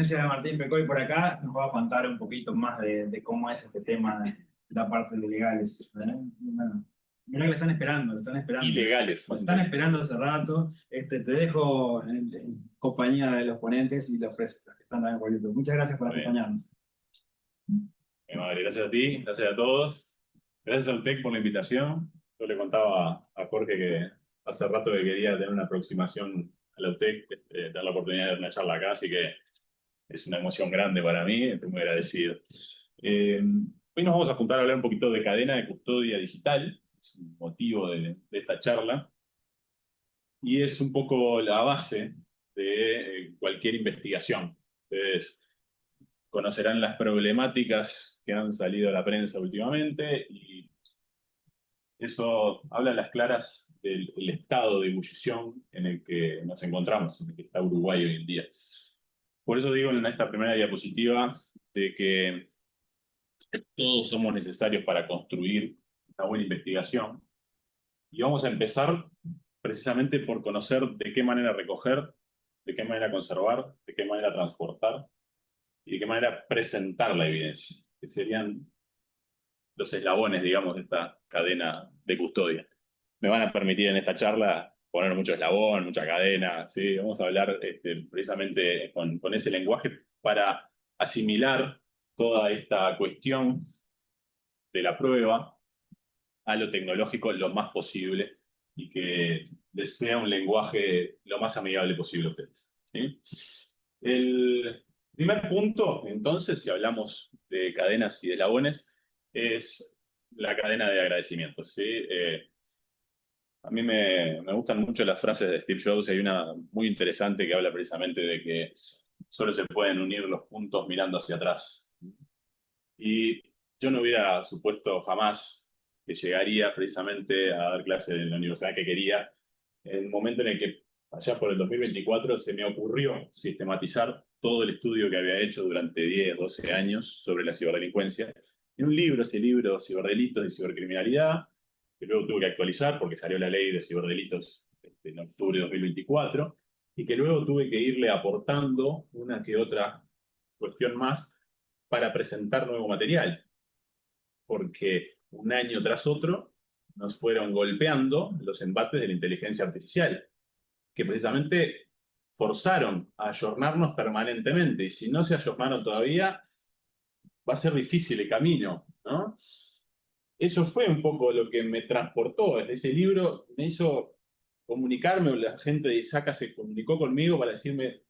presencia de Martín Pecoy por acá, nos va a contar un poquito más de cómo es este tema de la parte de legales. Mirá que le están esperando, le están esperando. Ilegales, Lo más están interesante. esperando hace rato. Te dejo en compañía de los ponentes y los que están también por YouTube. Muchas gracias por Muy bien. acompañarnos. Madre, gracias a ti, gracias a todos. Gracias a UTEC por la invitación. Yo le contaba a Jorge que hace rato que quería tener una aproximación a la UTEC, dar la oportunidad de dar una charla acá, así que es una emoción grande para mí, estoy muy agradecido. Hoy nos vamos a juntar a hablar un poquito de cadena de custodia digital, es un motivo de esta charla, y es un poco la base de cualquier investigación. Ustedes conocerán las problemáticas que han salido a la prensa últimamente y eso habla a las claras del estado de ebullición en el que nos encontramos, en el que está Uruguay hoy en día. Por eso digo en esta primera diapositiva de que todos somos necesarios para construir una buena investigación y vamos a empezar precisamente por conocer de qué manera recoger, de qué manera conservar, de qué manera transportar y de qué manera presentar la evidencia, que serían los eslabones, digamos, de esta cadena de custodia. Me van a permitir en esta charla poner mucho eslabón, mucha cadena, ¿sí? Vamos a hablar precisamente con ese lenguaje para asimilar toda esta cuestión de la prueba a lo tecnológico lo más posible y que les sea un lenguaje lo más amigable posible a ustedes, ¿sí? El primer punto, entonces, si hablamos de cadenas y de eslabones, es la cadena de agradecimientos, ¿sí? A mí me gustan mucho las frases de Steve Jobs. Hay una muy interesante que habla precisamente de que solo se pueden unir los puntos mirando hacia atrás. Y yo no hubiera supuesto jamás que llegaría precisamente a dar clase en la universidad que quería, en el momento en el que, allá por el 2024, se me ocurrió sistematizar todo el estudio que había hecho durante 10, 12 años sobre la ciberdelincuencia, en un libro, ese libro, Ciberdelitos y Cibercriminalidad, que luego tuve que actualizar porque salió la ley de ciberdelitos en octubre de 2024, y que luego tuve que irle aportando una que otra cuestión más para presentar nuevo material, porque un año tras otro nos fueron golpeando los embates de la inteligencia artificial, que precisamente forzaron a ayornarnos permanentemente, y si no se ayornaron todavía, va a ser difícil el camino, ¿no? Eso fue un poco lo que me transportó en ese libro, me hizo comunicarme, la gente de ISACA se comunicó conmigo para decirme,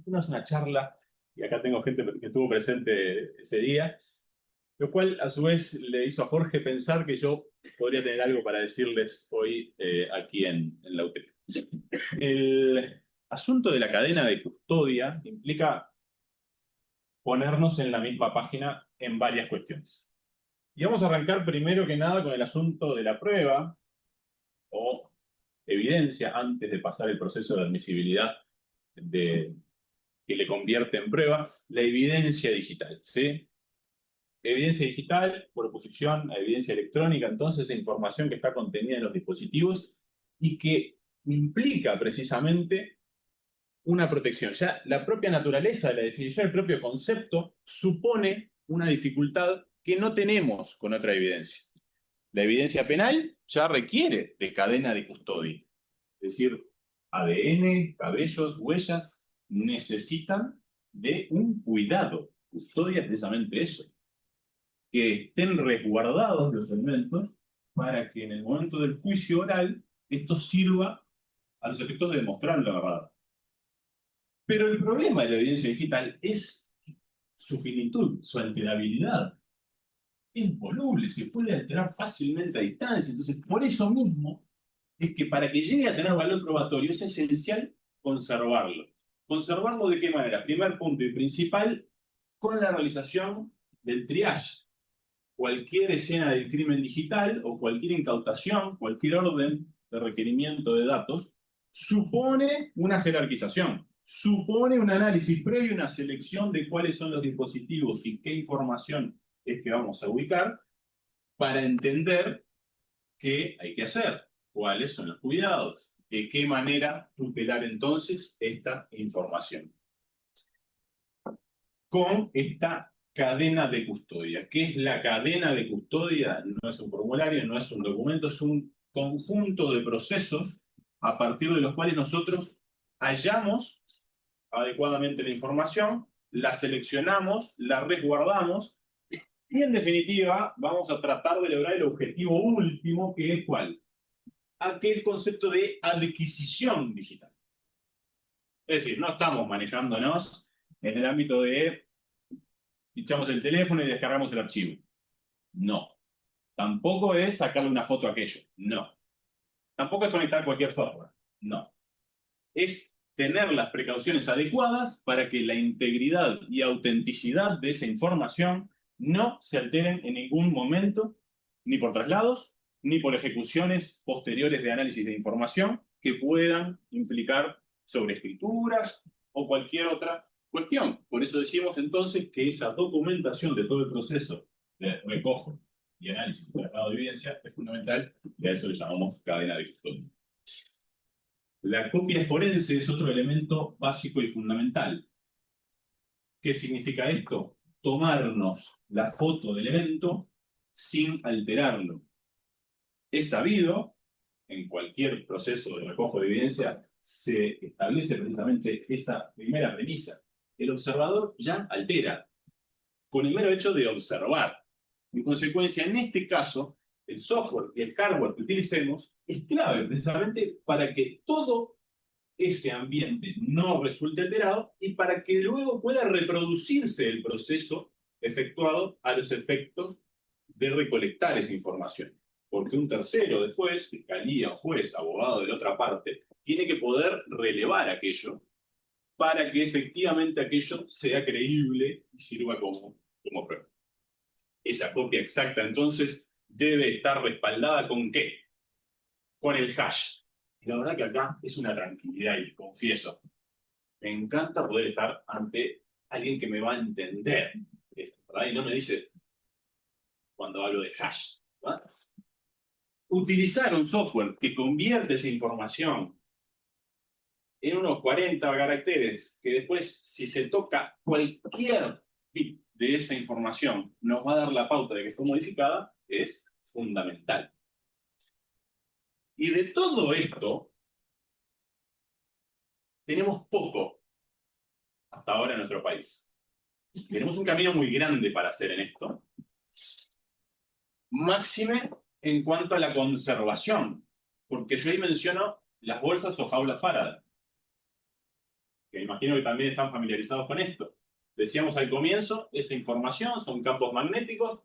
no es una charla, y acá tengo gente que estuvo presente ese día, lo cual a su vez le hizo a Jorge pensar que yo podría tener algo para decirles hoy aquí en la UTEC. El asunto de la cadena de custodia implica ponernos en la misma página en varias cuestiones. Y vamos a arrancar primero que nada con el asunto de la prueba o evidencia antes de pasar el proceso de admisibilidad que le convierte en prueba, la evidencia digital, ¿sí? Evidencia digital, por oposición a evidencia electrónica, entonces información que está contenida en los dispositivos y que implica precisamente una protección. Ya la propia naturaleza de la definición, el propio concepto, supone una dificultad que no tenemos con otra evidencia. La evidencia penal ya requiere de cadena de custodia. Es decir, ADN, cabellos, huellas, necesitan de un cuidado. Custodia es precisamente eso. Que estén resguardados los elementos para que en el momento del juicio oral esto sirva a los efectos de demostrar la verdad. Pero el problema de la evidencia digital es su finitud, su alterabilidad. Es voluble, se puede alterar fácilmente a distancia. Entonces, por eso mismo es que para que llegue a tener valor probatorio es esencial conservarlo. ¿Conservarlo de qué manera? Primer punto y principal, con la realización del triage. Cualquier escena del crimen digital o cualquier incautación, cualquier orden de requerimiento de datos, supone una jerarquización, supone un análisis previo, una selección de cuáles son los dispositivos y qué información es que vamos a ubicar para entender qué hay que hacer, cuáles son los cuidados, de qué manera tutelar entonces esta información. con esta cadena de custodia. ¿Qué es la cadena de custodia? No es un formulario, no es un documento, es un conjunto de procesos a partir de los cuales nosotros hallamos adecuadamente la información, la seleccionamos, la resguardamos y en definitiva vamos a tratar de lograr el objetivo último, que es ¿cuál? Aquel concepto de adquisición digital. Es decir, no estamos manejándonos en el ámbito de pinchamos el teléfono y descargamos el archivo. No. Tampoco es sacarle una foto a aquello. No. Tampoco es conectar cualquier software. No. Es tener las precauciones adecuadas para que la integridad y autenticidad de esa información no se alteren en ningún momento, ni por traslados, ni por ejecuciones posteriores de análisis de información que puedan implicar sobreescrituras o cualquier otra cuestión. Por eso decimos entonces que esa documentación de todo el proceso de recojo y análisis de traslado de evidencia es fundamental y a eso le llamamos cadena de custodia. La copia forense es otro elemento básico y fundamental. ¿Qué significa esto? Tomarnos la foto del evento sin alterarlo. Es sabido, en cualquier proceso de recojo de evidencia, se establece precisamente esa primera premisa. El observador ya altera, con el mero hecho de observar. En consecuencia, en este caso, el software y el hardware que utilicemos es clave precisamente para que todo ese ambiente no resulte alterado y para que luego pueda reproducirse el proceso efectuado a los efectos de recolectar esa información. Porque un tercero después, fiscalía, juez, abogado de la otra parte, tiene que poder relevar aquello para que efectivamente aquello sea creíble y sirva como prueba. Esa copia exacta, entonces, debe estar respaldada ¿con qué? Con el hash. Y la verdad que acá es una tranquilidad, y confieso, me encanta poder estar ante alguien que me va a entender esto, ¿verdad? Y no me dice cuando hablo de hash, ¿verdad? Utilizar un software que convierte esa información en unos 40 caracteres, que después, si se toca cualquier bit de esa información, nos va a dar la pauta de que fue modificada, es fundamental. Y de todo esto, tenemos poco hasta ahora en nuestro país. Tenemos un camino muy grande para hacer en esto. Máxime en cuanto a la conservación, porque yo ahí menciono las bolsas o jaulas Faraday, que imagino que también están familiarizados con esto. Decíamos al comienzo, esa información son campos magnéticos,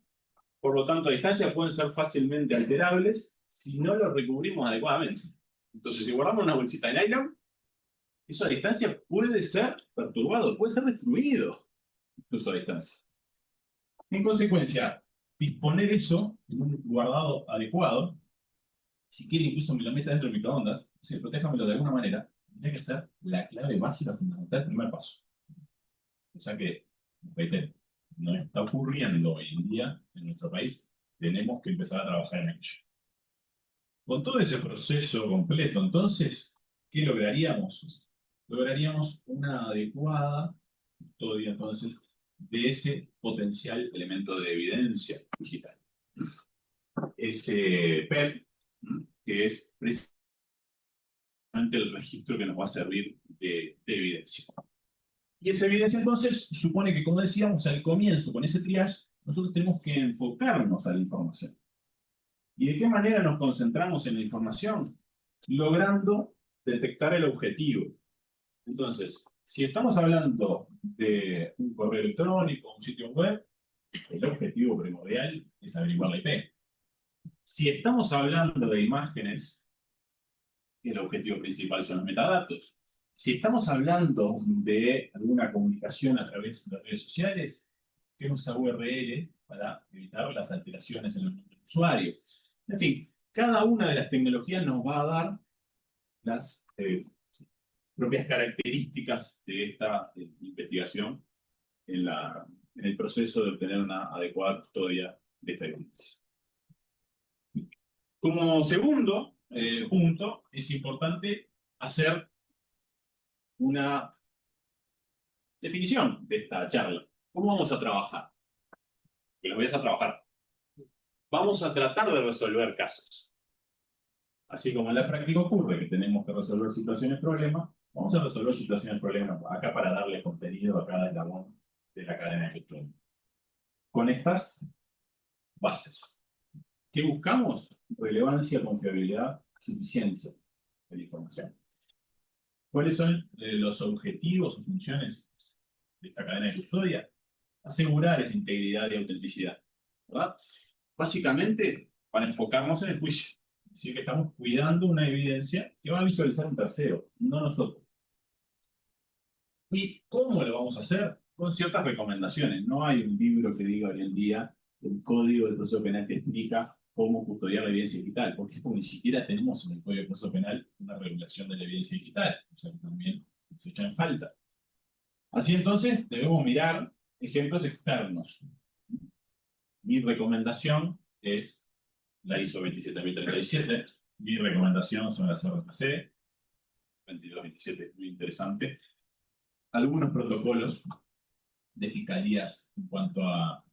por lo tanto a distancia pueden ser fácilmente alterables si no los recubrimos adecuadamente. Entonces, si guardamos una bolsita de nylon, eso a distancia puede ser perturbado, puede ser destruido, incluso a distancia. En consecuencia, disponer eso en un guardado adecuado, si quiere incluso me lo meta dentro de microondas, si protéjamelo de alguna manera, tendría que ser la clave básica fundamental, el primer paso. O sea que, reitero, no está ocurriendo hoy en día en nuestro país, tenemos que empezar a trabajar en ello. Con todo ese proceso completo, entonces, ¿qué lograríamos? Lograríamos una adecuada custodia, entonces, de ese potencial elemento de evidencia digital. Ese PEP, que es precisamente el registro que nos va a servir de evidencia. Y esa evidencia, entonces, supone que, como decíamos al comienzo, con ese triage, nosotros tenemos que enfocarnos a la información. ¿Y de qué manera nos concentramos en la información? Logrando detectar el objetivo. Entonces, si estamos hablando de un correo electrónico, un sitio web, el objetivo primordial es averiguar la IP. Si estamos hablando de imágenes, el objetivo principal son los metadatos. Si estamos hablando de alguna comunicación a través de redes sociales, tenemos esa URL para evitar las alteraciones en los usuarios. En fin, cada una de las tecnologías nos va a dar las propias características de esta investigación en el proceso de obtener una adecuada custodia de esta evidencia. Como segundo punto, es importante hacer una definición de esta charla. ¿Cómo vamos a trabajar? Que lo ves a trabajar. Vamos a tratar de resolver casos. Así como en la práctica ocurre que tenemos que resolver situaciones problemas, vamos a resolver situaciones problemas acá para darle contenido a cada eslabón de la cadena de gestión. Con estas bases. ¿Qué buscamos? Relevancia, confiabilidad, suficiencia de la información. ¿Cuáles son los objetivos o funciones de esta cadena de custodia? Asegurar esa integridad y autenticidad, ¿verdad? Básicamente, para enfocarnos en el juicio. Es decir, que estamos cuidando una evidencia que va a visualizar un tercero, no nosotros. ¿Y cómo lo vamos a hacer? Con ciertas recomendaciones. No hay un libro que diga hoy en día el código del proceso penal que explica cómo custodiar la evidencia digital, porque ni siquiera tenemos en el código del proceso penal una regulación de la evidencia digital, o sea que también se echa en falta. Así entonces, debemos mirar ejemplos externos. Mi recomendación es la ISO 27037. Mi recomendación son las RFC 2227, muy interesante. Algunos protocolos de fiscalías en cuanto a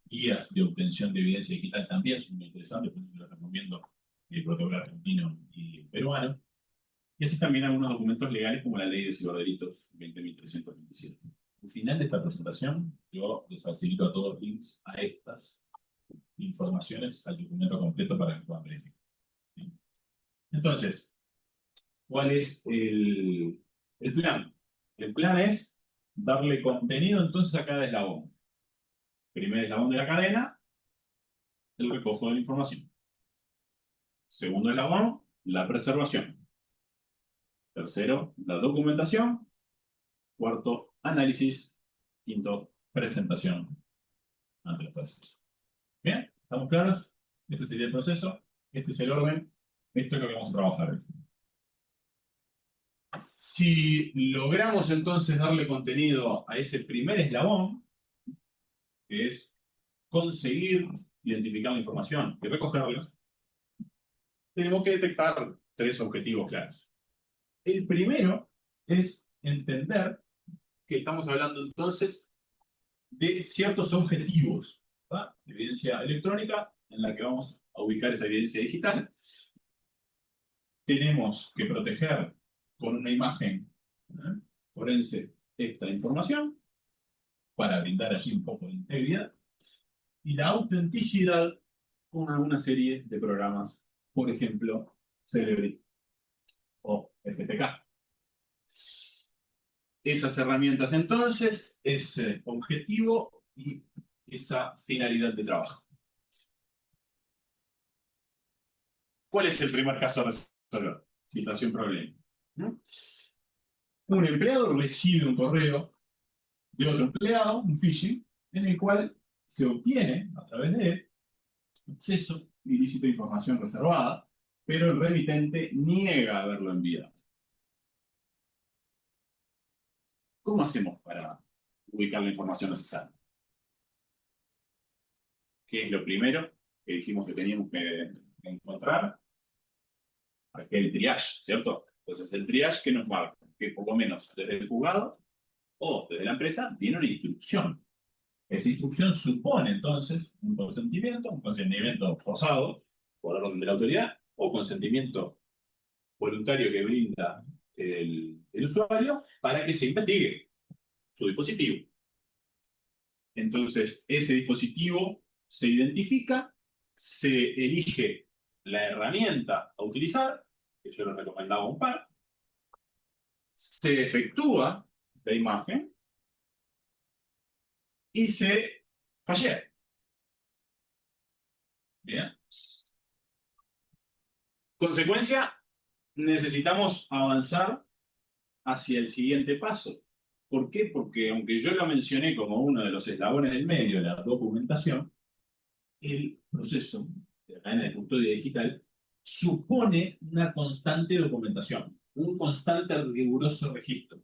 guías de obtención de evidencia digital también son muy interesantes, por eso les recomiendo el protocolo argentino y peruano. Y así también algunos documentos legales como la Ley de Ciberdelitos 20.327. Al final de esta presentación, yo les facilito a todos links a estas informaciones, al documento completo para que puedan verificar. Entonces, ¿cuál es el plan? El plan es darle contenido entonces a cada eslabón. Primer eslabón de la cadena, el recojo de la información. Segundo eslabón, la preservación. Tercero, la documentación. Cuarto, análisis. Quinto, presentación ante los pacientes. ¿Bien? ¿Estamos claros? Este sería el proceso, este es el orden, esto es lo que vamos a trabajar hoy. Si logramos entonces darle contenido a ese primer eslabón, que es conseguir identificar la información y recogerla, tenemos que detectar tres objetivos claros. El primero es entender que estamos hablando entonces de ciertos objetivos, ¿verdad? De evidencia electrónica en la que vamos a ubicar esa evidencia digital. Tenemos que proteger con una imagen forense esta información para brindar allí un poco de integridad y la autenticidad con alguna serie de programas, por ejemplo, Celebrity o FTK. Esas herramientas entonces, ese objetivo y esa finalidad de trabajo. ¿Cuál es el primer caso a resolver? Situación problema. Un empleado recibe un correo de otro empleado, un phishing, en el cual se obtiene, a través de él, acceso ilícito a información reservada, pero el remitente niega haberlo enviado. ¿Cómo hacemos para ubicar la información necesaria? ¿Qué es lo primero que dijimos que teníamos que encontrar? El triage, ¿cierto? Entonces, el triage que nos marca que por lo menos desde el juzgado o desde la empresa viene una instrucción. Esa instrucción supone entonces un consentimiento forzado por orden de la autoridad o consentimiento voluntario que brinda el usuario para que se investigue su dispositivo. Entonces, ese dispositivo se identifica, se elige la herramienta a utilizar, que yo les recomendaba un par, se efectúa la imagen y se fallea. Bien. Consecuencia, necesitamos avanzar hacia el siguiente paso. ¿Por qué? Porque aunque yo lo mencioné como uno de los eslabones del medio, la documentación, el proceso de la cadena de custodia digital supone una constante documentación, un constante riguroso registro.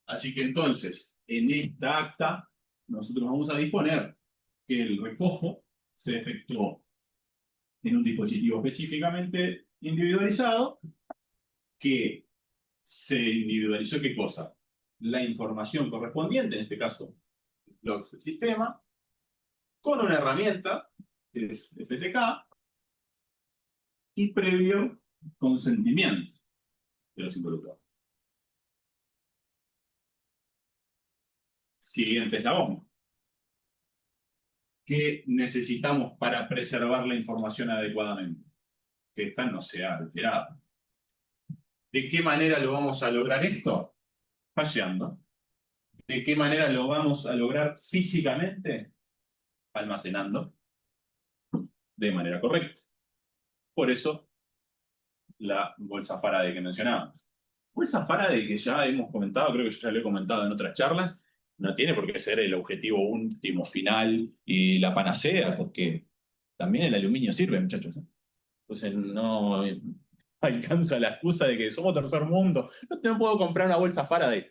Así que entonces, en esta acta, nosotros vamos a disponer que el recojo se efectuó en un dispositivo específicamente individualizado, que se individualizó ¿qué cosa? La información correspondiente, en este caso, logs del sistema, con una herramienta, que es FTK, y previo consentimiento de los involucrados. Siguiente eslabón. ¿Qué necesitamos para preservar la información adecuadamente? Que esta no sea alterada. ¿De qué manera lo vamos a lograr esto? Fallando. ¿De qué manera lo vamos a lograr físicamente? Almacenando de manera correcta. Por eso, la bolsa Faraday que mencionábamos. Bolsa Faraday que ya hemos comentado, creo que yo ya lo he comentado en otras charlas, no tiene por qué ser el objetivo último, final y la panacea, porque también el aluminio sirve, muchachos. Entonces no alcanza la excusa de que somos tercer mundo. No puedo comprar una bolsa Faraday.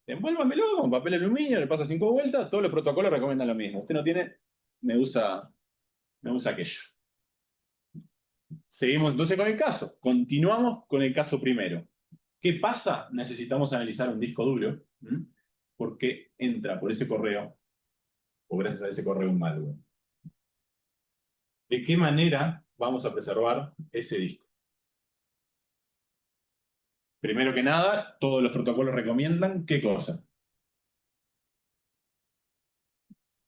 Envuélvamelo con papel aluminio, le pasa 5 vueltas, todos los protocolos recomiendan lo mismo. Usted no tiene, me usa aquello. Seguimos entonces con el caso. Continuamos con el caso primero. ¿Qué pasa? Necesitamos analizar un disco duro, porque entra por ese correo, o gracias a ese correo un malware. ¿De qué manera vamos a preservar ese disco? Primero que nada, todos los protocolos recomiendan ¿qué cosa?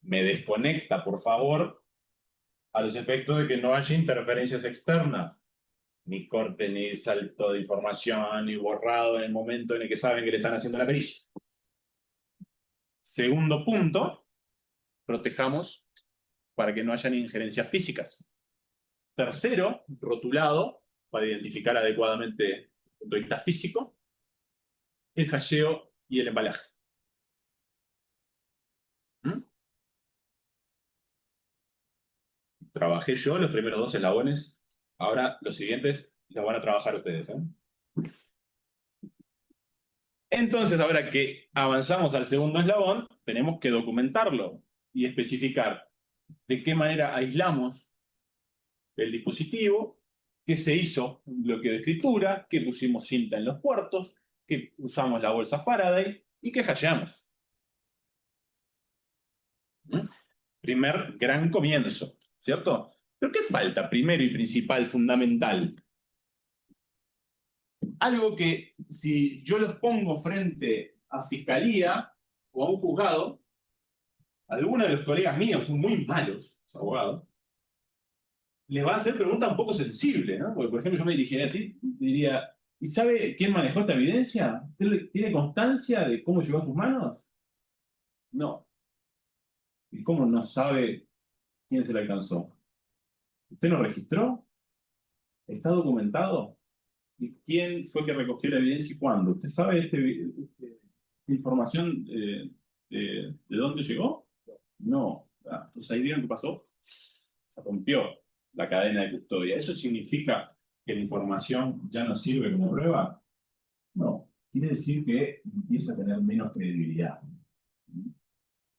Me desconecta, por favor, a los efectos de que no haya interferencias externas. Ni corte, ni salto de información, ni borrado en el momento en el que saben que le están haciendo la pericia. Segundo punto, protejamos para que no hayan injerencias físicas. Tercero, rotulado, para identificar adecuadamente desde el punto de vista físico, el hasheo y el embalaje. Trabajé yo los primeros 2 eslabones. Ahora los siguientes los van a trabajar ustedes. Entonces, ahora que avanzamos al segundo eslabón, tenemos que documentarlo y especificar de qué manera aislamos el dispositivo, qué se hizo un bloqueo de escritura, qué pusimos cinta en los puertos, qué usamos la bolsa Faraday y qué hasheamos. Primer gran comienzo, ¿cierto? ¿Pero qué falta primero y principal, fundamental? Algo que si yo los pongo frente a fiscalía o a un juzgado, algunos de los colegas míos son muy malos, los abogados, les va a hacer preguntas un poco sensibles, ¿no? Porque, por ejemplo, yo me dirigiría a ti y diría, ¿y sabe quién manejó esta evidencia? ¿Tiene constancia de cómo llegó a sus manos? No. ¿Y cómo no sabe quién se la alcanzó? ¿Usted lo registró? ¿Está documentado? ¿Y quién fue que recogió la evidencia y cuándo? ¿Usted sabe esta información de dónde llegó? No. Entonces ahí vieron qué pasó. Se rompió la cadena de custodia. ¿Eso significa que la información ya no sirve como prueba? No. Quiere decir que empieza a tener menos credibilidad.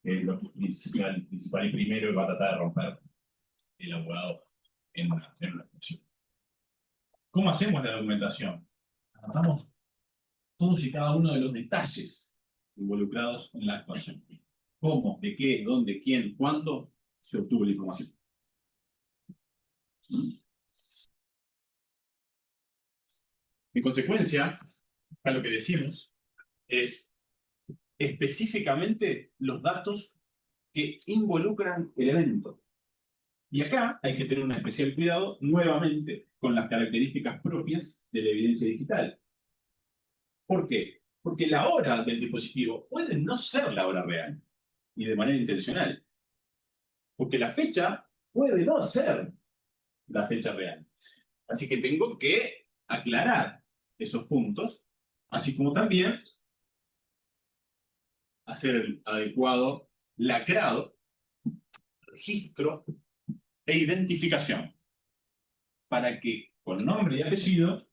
Que es lo principal y primero que va a tratar de romper el abogado en una expresión. ¿Cómo hacemos la documentación? Anotamos todos y cada uno de los detalles involucrados en la actuación. ¿Cómo? ¿De qué? ¿Dónde? ¿Quién? ¿Cuándo se obtuvo la información? En consecuencia, a lo que decimos es específicamente los datos que involucran el evento. Y acá hay que tener un especial cuidado, nuevamente, con las características propias de la evidencia digital. ¿Por qué? Porque la hora del dispositivo puede no ser la hora real, y de manera intencional. Porque la fecha puede no ser la fecha real. Así que tengo que aclarar esos puntos, así como también hacer el adecuado lacrado, registro e identificación, para que con nombre y apellido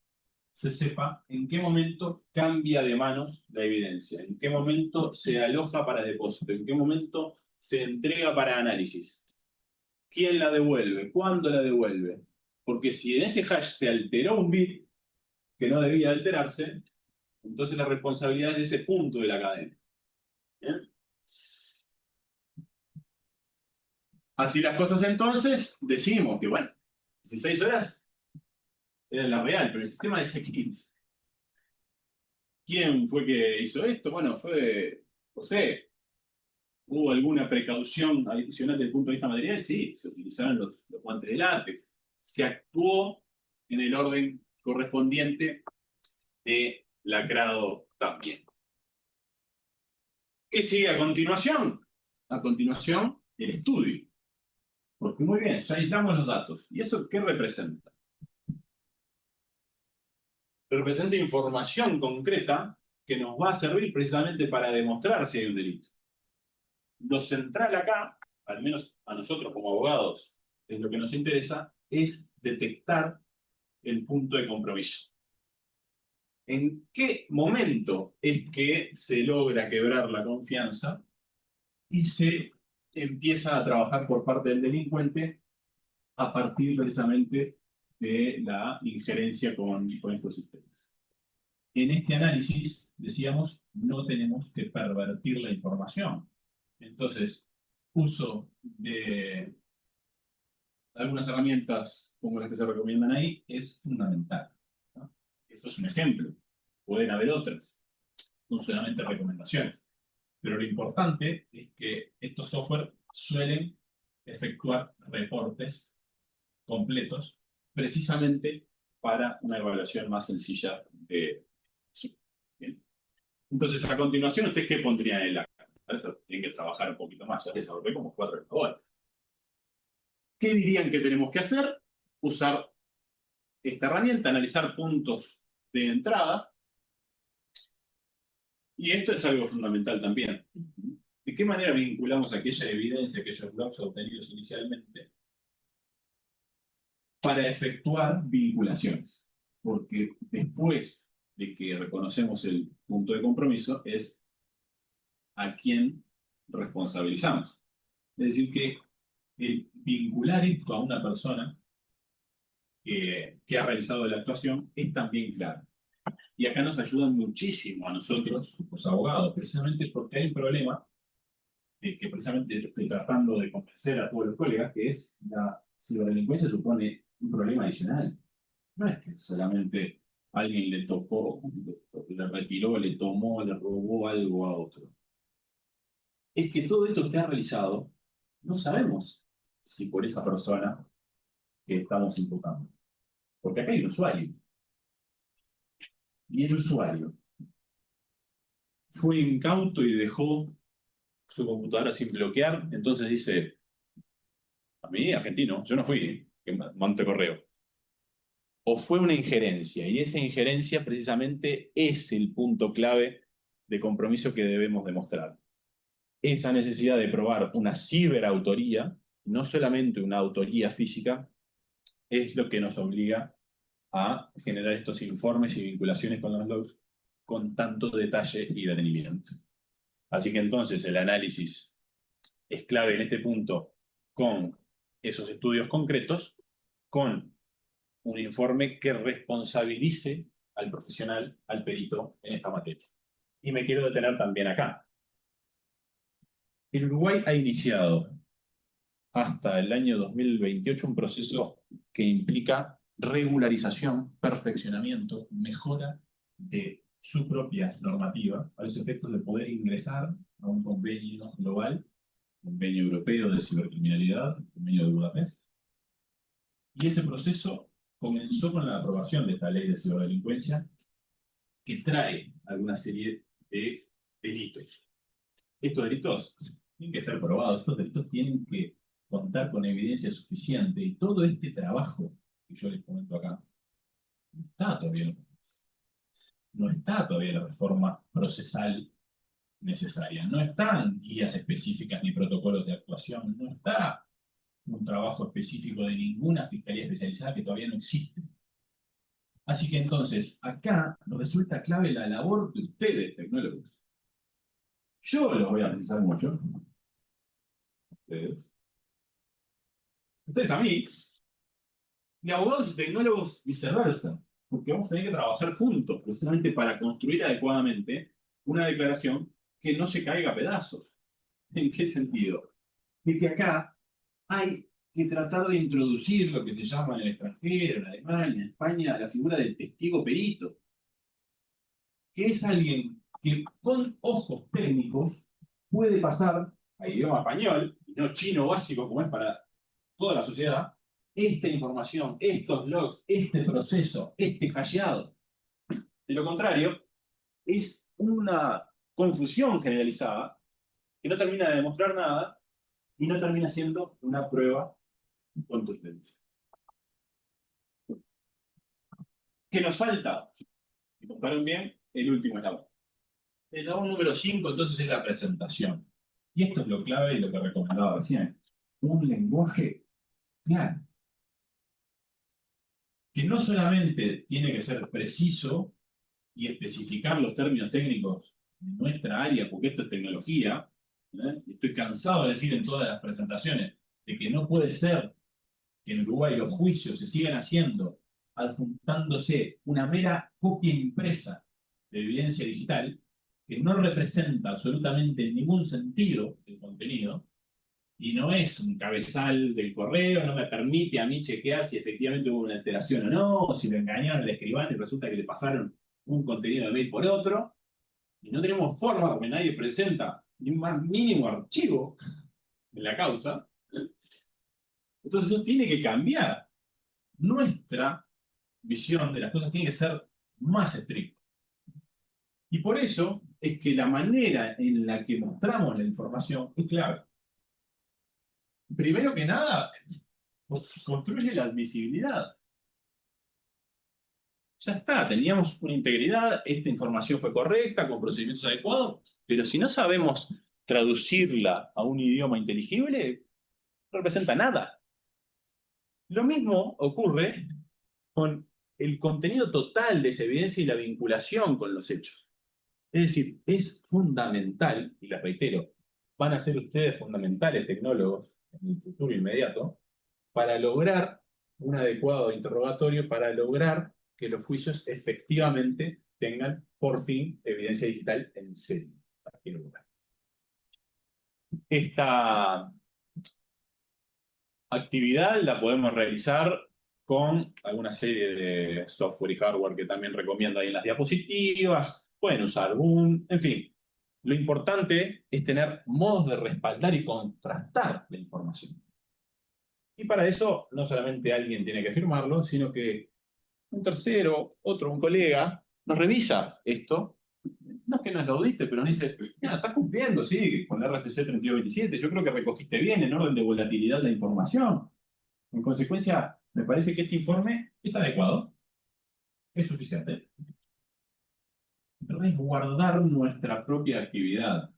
se sepa en qué momento cambia de manos la evidencia, en qué momento se aloja para depósito, en qué momento se entrega para análisis. ¿Quién la devuelve? ¿Cuándo la devuelve? Porque si en ese hash se alteró un bit que no debía alterarse, entonces la responsabilidad es de ese punto de la cadena. ¿Bien? Así las cosas entonces, decimos que bueno, 16 horas era la real, pero el sistema decía 15. ¿Quién fue que hizo esto? Bueno, fue José. ¿Hubo alguna precaución adicional desde el punto de vista material? Sí, se utilizaron los guantes de látex. Se actuó en el orden correspondiente de lacrado también. ¿Qué sigue a continuación? A continuación, el estudio. Porque muy bien, ya aislamos los datos. ¿Y eso qué representa? Representa información concreta que nos va a servir precisamente para demostrar si hay un delito. Lo central acá, al menos a nosotros como abogados, es lo que nos interesa, es detectar el punto de compromiso. ¿En qué momento es que se logra quebrar la confianza y se empieza a trabajar por parte del delincuente a partir precisamente de la injerencia con estos sistemas? En este análisis, decíamos, no tenemos que pervertir la información. Entonces, uso de algunas herramientas como las que se recomiendan ahí es fundamental, ¿no? Esto es un ejemplo. Pueden haber otras, no solamente recomendaciones. Pero lo importante es que estos software suelen efectuar reportes completos precisamente para una evaluación más sencilla de eso. ¿Bien? Entonces, a continuación, ¿ustedes qué pondrían en el acta? Para eso tienen que trabajar un poquito más, ya les ahorré como 4 horas. ¿Qué dirían que tenemos que hacer? Usar esta herramienta, analizar puntos de entrada. Y esto es algo fundamental también. ¿De qué manera vinculamos aquella evidencia, aquellos logs obtenidos inicialmente, para efectuar vinculaciones? Porque después de que reconocemos el punto de compromiso, es a quién responsabilizamos. Es decir, que el vincular esto a una persona que ha realizado la actuación es también clave. Y acá nos ayudan muchísimo a nosotros, los abogados, precisamente porque hay un problema que precisamente estoy tratando de convencer a todos los colegas, que es la ciberdelincuencia supone un problema adicional. No es que solamente alguien le tocó, le retiró, le tomó, le robó algo a otro. Es que todo esto que ha realizado, no sabemos si por esa persona que estamos imputando. Porque acá hay un usuario. Y el usuario fue incauto y dejó su computadora sin bloquear, entonces dice, a mí, argentino, yo no fui, que mando correo. O fue una injerencia, y esa injerencia precisamente es el punto clave de compromiso que debemos demostrar. Esa necesidad de probar una ciberautoría, no solamente una autoría física, es lo que nos obliga a generar estos informes y vinculaciones con los logs con tanto detalle y detenimiento. Así que entonces el análisis es clave en este punto con esos estudios concretos, con un informe que responsabilice al profesional, al perito en esta materia. Y me quiero detener también acá. El Uruguay ha iniciado hasta el año 2028 un proceso que implica regularización, perfeccionamiento, mejora de su propia normativa a los efectos de poder ingresar a un convenio global, convenio europeo de cibercriminalidad, convenio de Budapest. Y ese proceso comenzó con la aprobación de esta ley de ciberdelincuencia que trae alguna serie de delitos. Estos delitos tienen que ser probados, estos delitos tienen que contar con evidencia suficiente y todo este trabajo que yo les comento acá no está todavía en no está todavía la reforma procesal necesaria, no están guías específicas ni protocolos de actuación, no está un trabajo específico de ninguna fiscalía especializada que todavía no existe. Así que entonces, acá resulta clave la labor de ustedes, tecnólogos. Yo los voy a precisar mucho. Ustedes a mí. Y abogados y tecnólogos viceversa. Porque vamos a tener que trabajar juntos, precisamente para construir adecuadamente una declaración que no se caiga a pedazos. ¿En qué sentido? De que acá hay que tratar de introducir lo que se llama en el extranjero, en Alemania, en España, la figura del testigo perito, que es alguien que con ojos técnicos puede pasar a idioma español, y no chino básico como es para toda la sociedad, esta información, estos logs, este proceso, este hasheado. De lo contrario, es una confusión generalizada que no termina de demostrar nada y no termina siendo una prueba contundente. ¿Qué nos falta? Si contaron bien, el último eslabón. El eslabón número 5, entonces, es la presentación. Y esto es lo clave y lo que recomendaba recién. Un lenguaje claro. Que no solamente tiene que ser preciso y especificar los términos técnicos de nuestra área, porque esto es tecnología. Estoy cansado de decir en todas las presentaciones de que no puede ser que en Uruguay los juicios se sigan haciendo adjuntándose una mera copia impresa de evidencia digital que no representa absolutamente en ningún sentido el contenido y no es un cabezal del correo, no me permite a mí chequear si efectivamente hubo una alteración o no, o si lo engañaron al escribano y resulta que le pasaron un contenido de mail por otro, y no tenemos forma porque nadie presenta ni un más mínimo archivo en la causa. Entonces eso tiene que cambiar. Nuestra visión de las cosas tiene que ser más estricta. Y por eso es que la manera en la que mostramos la información es clave. Primero que nada, construye la admisibilidad. Ya está, teníamos una integridad, esta información fue correcta, con procedimientos adecuados, pero si no sabemos traducirla a un idioma inteligible, no representa nada. Lo mismo ocurre con el contenido total de esa evidencia y la vinculación con los hechos. Es decir, es fundamental, y les reitero, van a ser ustedes fundamentales tecnólogos en el futuro inmediato, para lograr un adecuado interrogatorio, para lograr que los juicios efectivamente tengan, por fin, evidencia digital en serio. Esta actividad la podemos realizar con alguna serie de software y hardware que también recomiendo ahí en las diapositivas. Pueden usar Boom, en fin. Lo importante es tener modos de respaldar y contrastar la información. Y para eso no solamente alguien tiene que firmarlo, sino que un tercero, otro, un colega, nos revisa esto. No es que nos lo audite, pero nos dice, mira, estás cumpliendo, sí, con RFC 3227, yo creo que recogiste bien en orden de volatilidad la información. En consecuencia, me parece que este informe está adecuado, es suficiente. Resguardar nuestra propia actividad.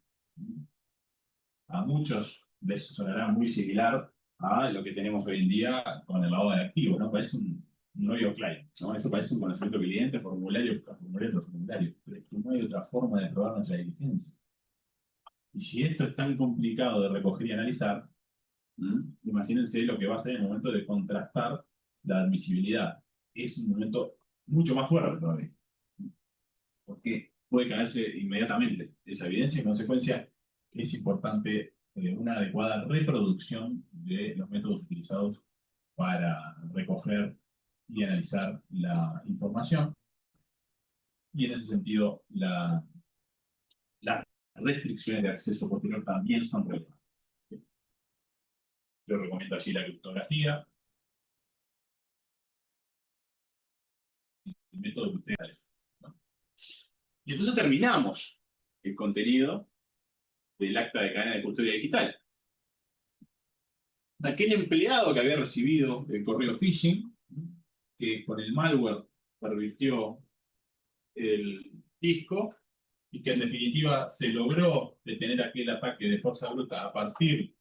A muchos les sonará muy similar a lo que tenemos hoy en día con el lavado de activos, ¿no? Parece un know your client, ¿no? Eso parece un conocimiento cliente, formulario, formulario, formulario, pero es que no hay otra forma de probar nuestra diligencia. Y si esto es tan complicado de recoger y analizar, imagínense lo que va a ser en el momento de contrastar la admisibilidad. Es un momento mucho más fuerte todavía, porque puede caerse inmediatamente esa evidencia. En consecuencia, es importante una adecuada reproducción de los métodos utilizados para recoger y analizar la información. Y en ese sentido, las restricciones de acceso posterior también son relevantes. Yo recomiendo allí la criptografía, el método que ustedes, ¿no? Y entonces terminamos el contenido del acta de cadena de custodia digital. Aquel empleado que había recibido el correo phishing, que con el malware pervirtió el disco y que en definitiva se logró detener aquel ataque de fuerza bruta a partir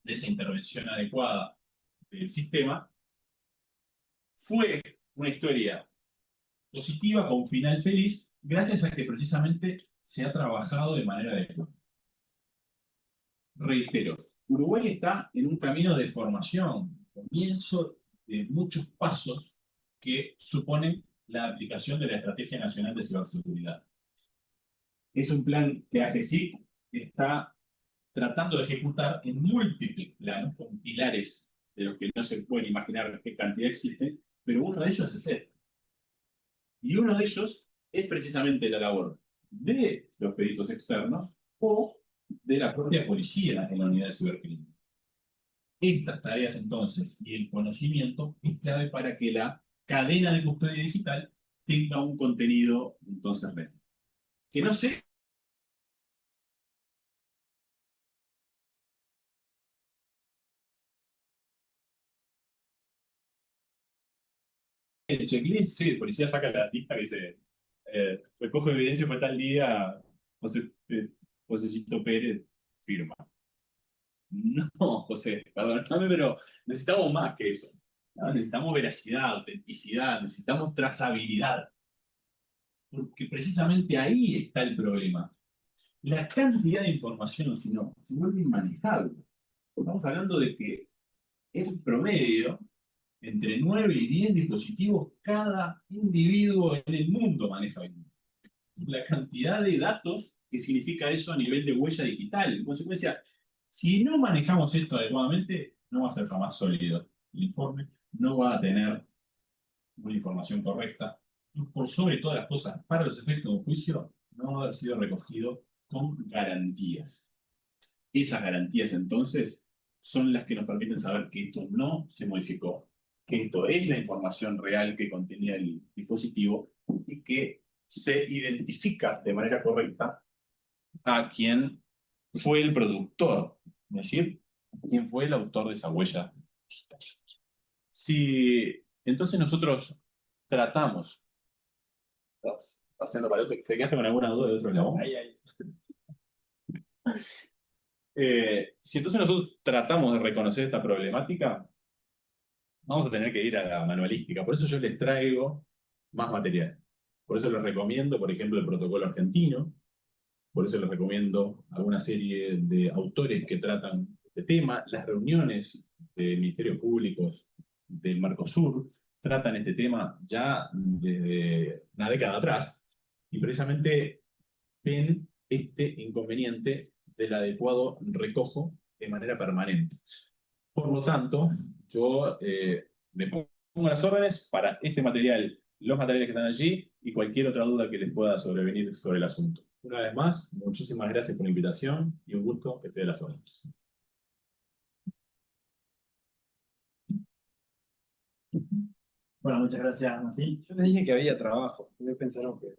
de esa intervención adecuada del sistema, fue una historia positiva con un final feliz gracias a que precisamente se ha trabajado de manera adecuada. Reitero, Uruguay está en un camino de formación, comienzo de muchos pasos que suponen la aplicación de la Estrategia Nacional de Ciberseguridad. Es un plan que AGESIC está tratando de ejecutar en múltiples planos, con pilares de los que no se pueden imaginar qué cantidad existe, pero uno de ellos es este. Y uno de ellos es precisamente la labor de los peritos externos o de la propia policía en la unidad de cibercrimen. Estas tareas entonces y el conocimiento es clave para que la cadena de custodia digital tenga un contenido entonces real. Que no sé el checklist, sí, el policía saca la lista que dice recojo evidencia fue tal día, José, Josecito Pérez firma. No, José, perdóname, pero necesitamos más que eso. ¿No? Necesitamos veracidad, autenticidad, necesitamos trazabilidad. Porque precisamente ahí está el problema. La cantidad de información, si no, se vuelve inmanejable. Estamos hablando de que el promedio, entre 9 y 10 dispositivos cada individuo en el mundo maneja hoy. La cantidad de datos que significa eso a nivel de huella digital. En consecuencia, si no manejamos esto adecuadamente, no va a ser jamás sólido el informe, no va a tener una información correcta. Y por sobre todas las cosas, para los efectos de un juicio, no va a haber sido recogido con garantías. Esas garantías, entonces, son las que nos permiten saber que esto no se modificó, que esto es la información real que contenía el dispositivo y que se identifica de manera correcta a quién fue el productor, es decir, quién fue el autor de esa huella digital. Si entonces nosotros tratamos, ¿estás haciendo para otro? ¿Te quedaste con alguna duda de otro lado? Ahí, ahí. Si entonces nosotros tratamos de reconocer esta problemática, vamos a tener que ir a la manualística. Por eso yo les traigo más material. Por eso les recomiendo, por ejemplo, el protocolo argentino. Por eso les recomiendo alguna serie de autores que tratan este tema. Las reuniones de ministerios públicos del Mercosur tratan este tema ya desde una década atrás y precisamente ven este inconveniente del adecuado recojo de manera permanente. Por lo tanto, yo me pongo a las órdenes para este material, los materiales que están allí y cualquier otra duda que les pueda sobrevenir sobre el asunto. Una vez más, muchísimas gracias por la invitación y un gusto que esté de las órdenes. Bueno, muchas gracias, Martín. Yo les dije que había trabajo. Ustedes pensaron que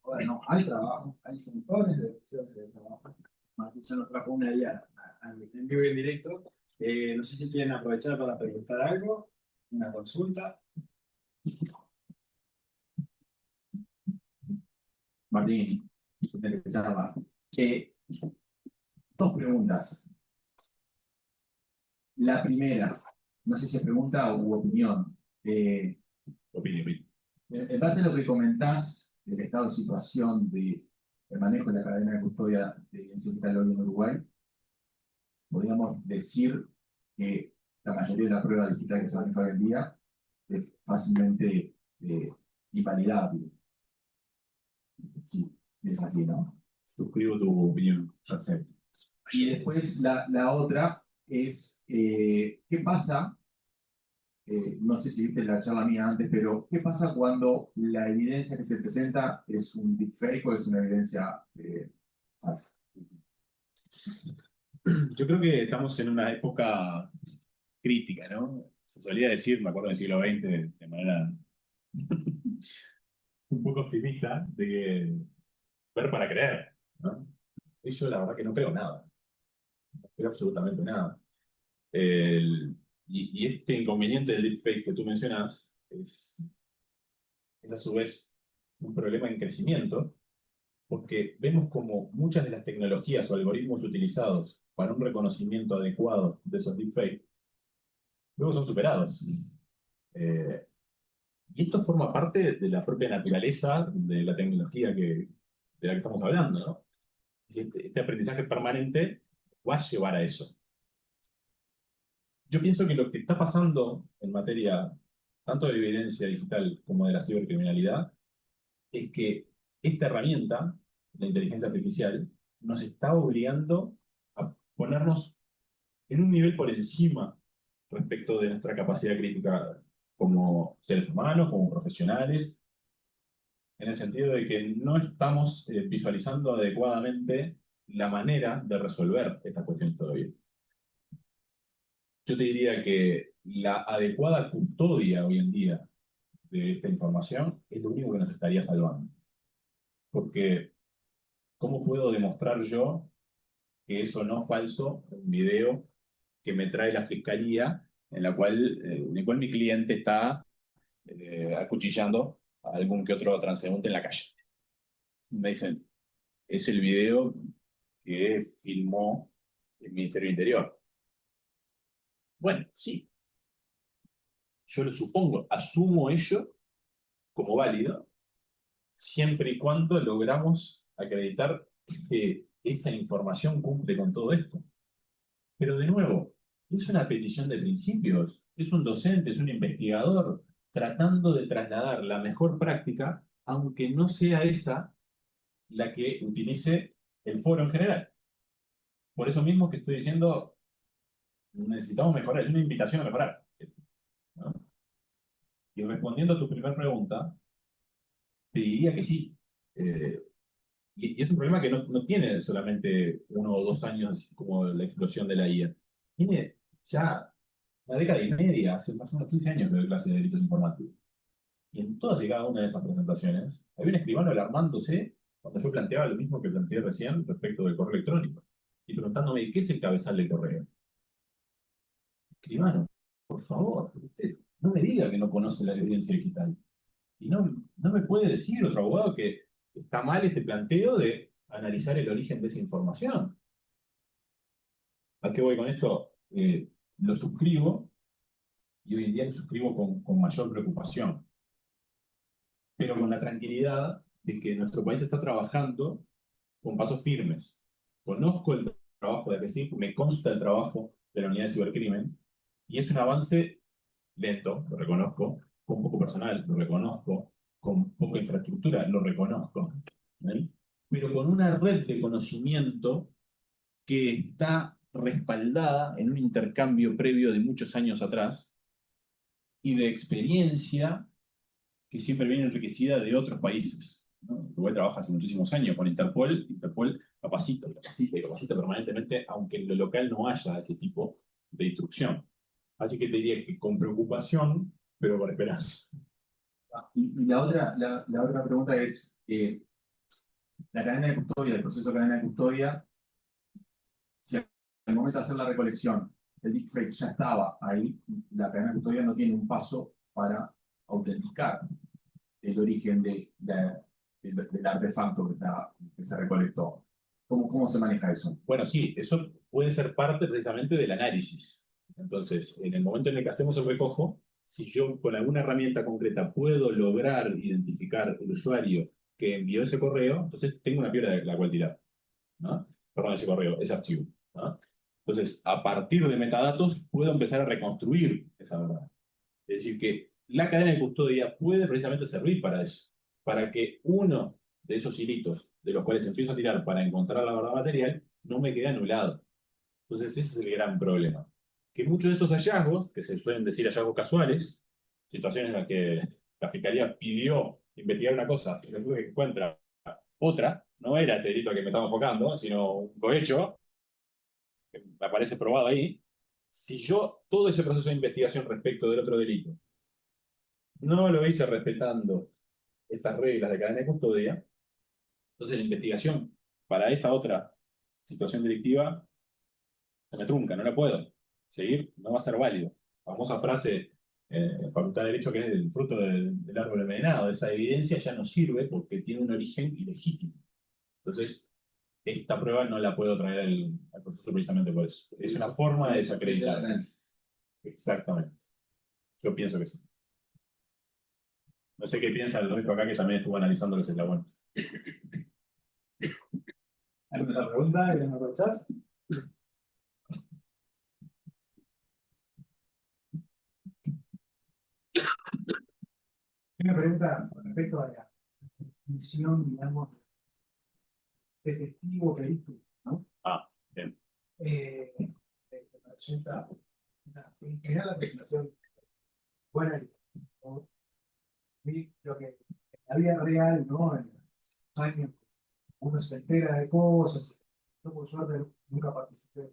bueno, no, hay trabajo, hay montones de opciones de trabajo. Martín ya nos trajo una idea en vivo y en directo. No sé si quieren aprovechar para preguntar algo, una consulta. Martín, se te llama. Dos preguntas. La primera, no sé si es pregunta u opinión. Opinión. En base a lo que comentás del estado de situación de manejo de la cadena de custodia de evidencia digital hoy en Uruguay, podríamos decir que la mayoría de la prueba digital que se maneja hoy en día es fácilmente invalidable. Sí, es así, ¿no? Suscribo tu opinión. Perfecto. Y después la otra es, ¿qué pasa? No sé si viste la charla mía antes, pero ¿qué pasa cuando la evidencia que se presenta es un deepfake o es una evidencia falsa? Yo creo que estamos en una época crítica, ¿no? Se solía decir, me acuerdo del siglo XX, de manera un poco optimista, de que ver para creer, ¿no? Y yo la verdad que no creo nada, no creo absolutamente nada. Y este inconveniente del deepfake que tú mencionas es a su vez un problema en crecimiento, porque vemos como muchas de las tecnologías o algoritmos utilizados para un reconocimiento adecuado de esos deepfakes luego son superados. Y esto forma parte de la propia naturaleza de la tecnología de la que estamos hablando, ¿no? Este aprendizaje permanente va a llevar a eso. Yo pienso que lo que está pasando en materia tanto de la evidencia digital como de la cibercriminalidad es que esta herramienta, la inteligencia artificial, nos está obligando a ponernos en un nivel por encima respecto de nuestra capacidad crítica como seres humanos, como profesionales, en el sentido de que no estamos visualizando adecuadamente la manera de resolver esta cuestión todavía. Yo te diría que la adecuada custodia hoy en día de esta información es lo único que nos estaría salvando. Porque, ¿cómo puedo demostrar yo que eso no es falso? Un video que me trae la fiscalía en el cual mi cliente está acuchillando a algún que otro transeúnte en la calle. Me dicen, es el video que filmó el Ministerio del Interior. Bueno, sí, yo lo supongo, asumo ello como válido, siempre y cuando logramos acreditar que esa información cumple con todo esto. Pero de nuevo, es una petición de principios, es un docente, es un investigador, tratando de trasladar la mejor práctica, aunque no sea esa la que utilice el foro en general. Por eso mismo que estoy diciendo, necesitamos mejorar, es una invitación a mejorar, ¿no? Y respondiendo a tu primera pregunta, te diría que sí. Eh, y es un problema que no tiene solamente 1 o 2 años como la explosión de la IA. Tiene ya una década y media, hace más o menos 15 años que doy clase de delitos informáticos. Y en todas y cada una de esas presentaciones, había un escribano alarmándose cuando yo planteaba lo mismo que planteé recién respecto del correo electrónico. Y preguntándome, ¿qué es el cabezal del correo? Escribano, por favor, usted no me diga que no conoce la evidencia digital. Y no me puede decir otro abogado que está mal este planteo de analizar el origen de esa información. ¿A qué voy con esto? Lo suscribo, y hoy en día lo suscribo con mayor preocupación, pero con la tranquilidad de que nuestro país está trabajando con pasos firmes. Conozco el trabajo de APSIC, me consta el trabajo de la Unidad de Cibercrimen, y es un avance lento, lo reconozco, con poco personal, lo reconozco, con poca infraestructura, lo reconozco, ¿eh? Pero con una red de conocimiento que está respaldada en un intercambio previo de muchos años atrás y de experiencia que siempre viene enriquecida de otros países, ¿no? Uruguay trabaja hace muchísimos años con Interpol. Interpol capacita, capacita y capacita permanentemente, aunque en lo local no haya ese tipo de instrucción. Así que te diría que con preocupación, pero con esperanza. Y la otra pregunta es, la cadena de custodia, el proceso de cadena de custodia, si al momento de hacer la recolección el deepfake ya estaba ahí, la cadena de custodia no tiene un paso para autenticar el origen del artefacto que se recolectó. ¿Cómo se maneja eso? Bueno, sí, eso puede ser parte precisamente del análisis. Entonces, en el momento en el que hacemos el recojo, si yo con alguna herramienta concreta puedo lograr identificar el usuario que envió ese correo, entonces tengo una piedra de la cual tirar, ¿no? Perdón, ese correo, ese archivo, ¿no? Entonces, a partir de metadatos, puedo empezar a reconstruir esa verdad. Es decir, que la cadena de custodia puede precisamente servir para eso, para que uno de esos hilitos de los cuales empiezo a tirar para encontrar la verdad material no me quede anulado. Entonces, ese es el gran problema. Que muchos de estos hallazgos, que se suelen decir hallazgos casuales, situaciones en las que la fiscalía pidió investigar una cosa y resulta que encuentra otra, no era este delito al que me estamos enfocando, sino un cohecho, que aparece probado ahí. Si yo todo ese proceso de investigación respecto del otro delito no lo hice respetando estas reglas de cadena de custodia, entonces la investigación para esta otra situación delictiva se me trunca, no la puedo seguir, no va a ser válido. La famosa frase en Facultad de Derecho que es el fruto del árbol envenenado, esa evidencia ya no sirve porque tiene un origen ilegítimo. Entonces, esta prueba no la puedo traer al proceso precisamente por eso. Es una forma de desacreditar. Exactamente. Yo pienso que sí. No sé qué piensa el resto acá que también estuvo analizando los eslabones. ¿Alguna otra pregunta? ¿Quieren aprovechar? Una pregunta con respecto a la definición, digamos, de testigo que hay, ¿no? Ah, bien. Presenta en general la presentación buena, ¿no? Y lo que en la vida real, ¿no? En los años uno se entera de cosas. Yo por suerte nunca participé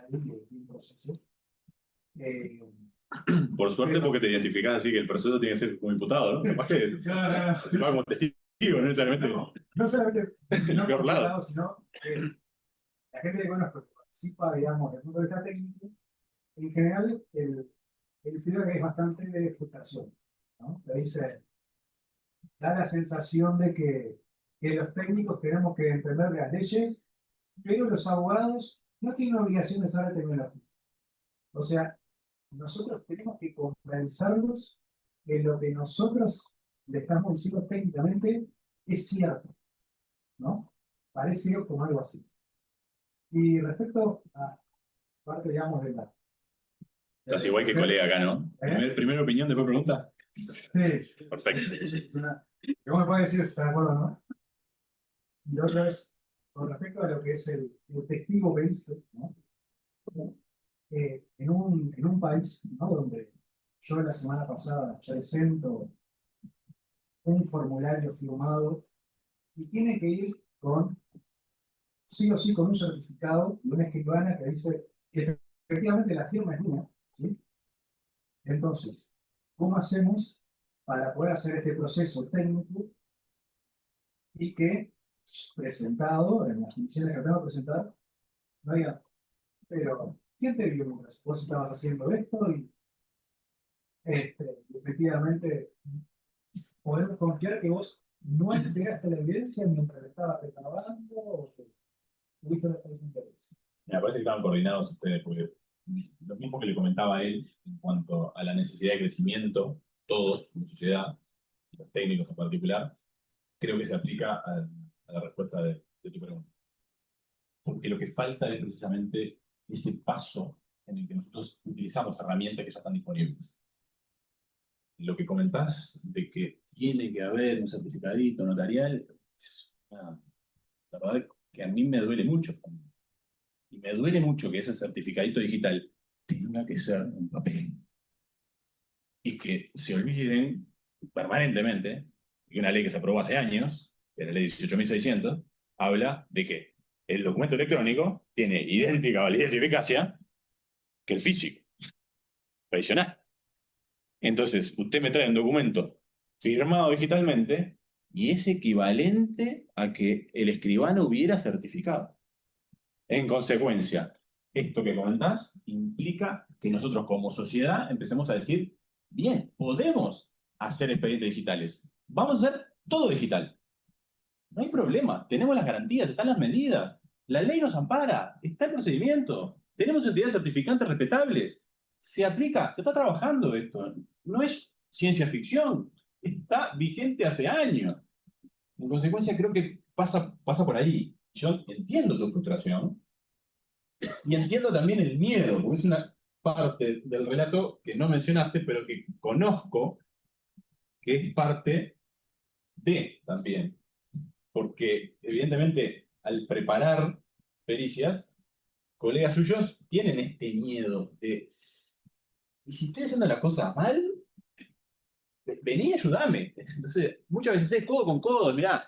de un proceso. Por suerte, Pero- porque te identificás así que el proceso tiene que ser como imputado, ¿no? Capaz que No, participaba como testigo, no necesariamente no solamente en el peor lado. complicado, sino que la gente que conozco que participa, digamos, desde el punto de vista técnico, en general, el feedback es bastante de frustración, ¿no? Te dice, da la sensación de que los técnicos tenemos que entender las leyes, pero los abogados no tienen obligación de saber tecnología. O sea, nosotros tenemos que convencerlos que lo que nosotros le estamos diciendo técnicamente es cierto, ¿no? Parece como algo así. Y respecto a parte, digamos, de la... Estás igual que colega acá, ¿no? Primera opinión, después pregunta. Sí. Perfecto. ¿Cómo me puede decir si está de acuerdo o no? Y la otra es, con respecto a lo que es el testigo que hizo, ¿no? En un país, ¿no? Donde yo la semana pasada presento un formulario firmado y tiene que ir con, sí o sí, con un certificado y una escribana que dice que efectivamente la firma es mía, ¿sí? Entonces, ¿cómo hacemos para poder hacer este proceso técnico y que, presentado, en las condiciones que tengo que presentar, no diga, pero, ¿quién te vio? Vos estabas haciendo esto y efectivamente podemos confiar que vos no entregaste la evidencia mientras le estabas recabando o que tuviste la interés. Me parece que estaban coordinados ustedes, porque lo mismo que le comentaba a él en cuanto a la necesidad de crecimiento, todos, como sociedad, y los técnicos en particular, creo que se aplica a la respuesta de tu pregunta. Porque lo que falta es precisamente ese paso en el que nosotros utilizamos herramientas que ya están disponibles. Lo que comentás de que tiene que haber un certificadito notarial, la verdad es que a mí me duele mucho. Y me duele mucho que ese certificadito digital tenga que ser un papel. Y que se olviden permanentemente que una ley que se aprobó hace años, que es la ley 18.600, habla de que el documento electrónico tiene idéntica validez y eficacia que el físico, tradicional. Entonces, usted me trae un documento firmado digitalmente y es equivalente a que el escribano hubiera certificado. En consecuencia, esto que comentás implica que nosotros como sociedad empecemos a decir, bien, podemos hacer expedientes digitales, vamos a hacer todo digital. No hay problema, tenemos las garantías, están las medidas, la ley nos ampara, está el procedimiento, tenemos entidades certificantes respetables, se aplica, se está trabajando esto, no es ciencia ficción, está vigente hace años. En consecuencia, creo que pasa por ahí. Yo entiendo tu frustración, y entiendo también el miedo, porque es una parte del relato que no mencionaste, pero que conozco que es parte de también. Porque evidentemente al preparar pericias, colegas suyos tienen este miedo de, ¿y si estoy haciendo las cosas mal? Vení y ayúdame. Entonces, muchas veces es codo con codo. Mirá,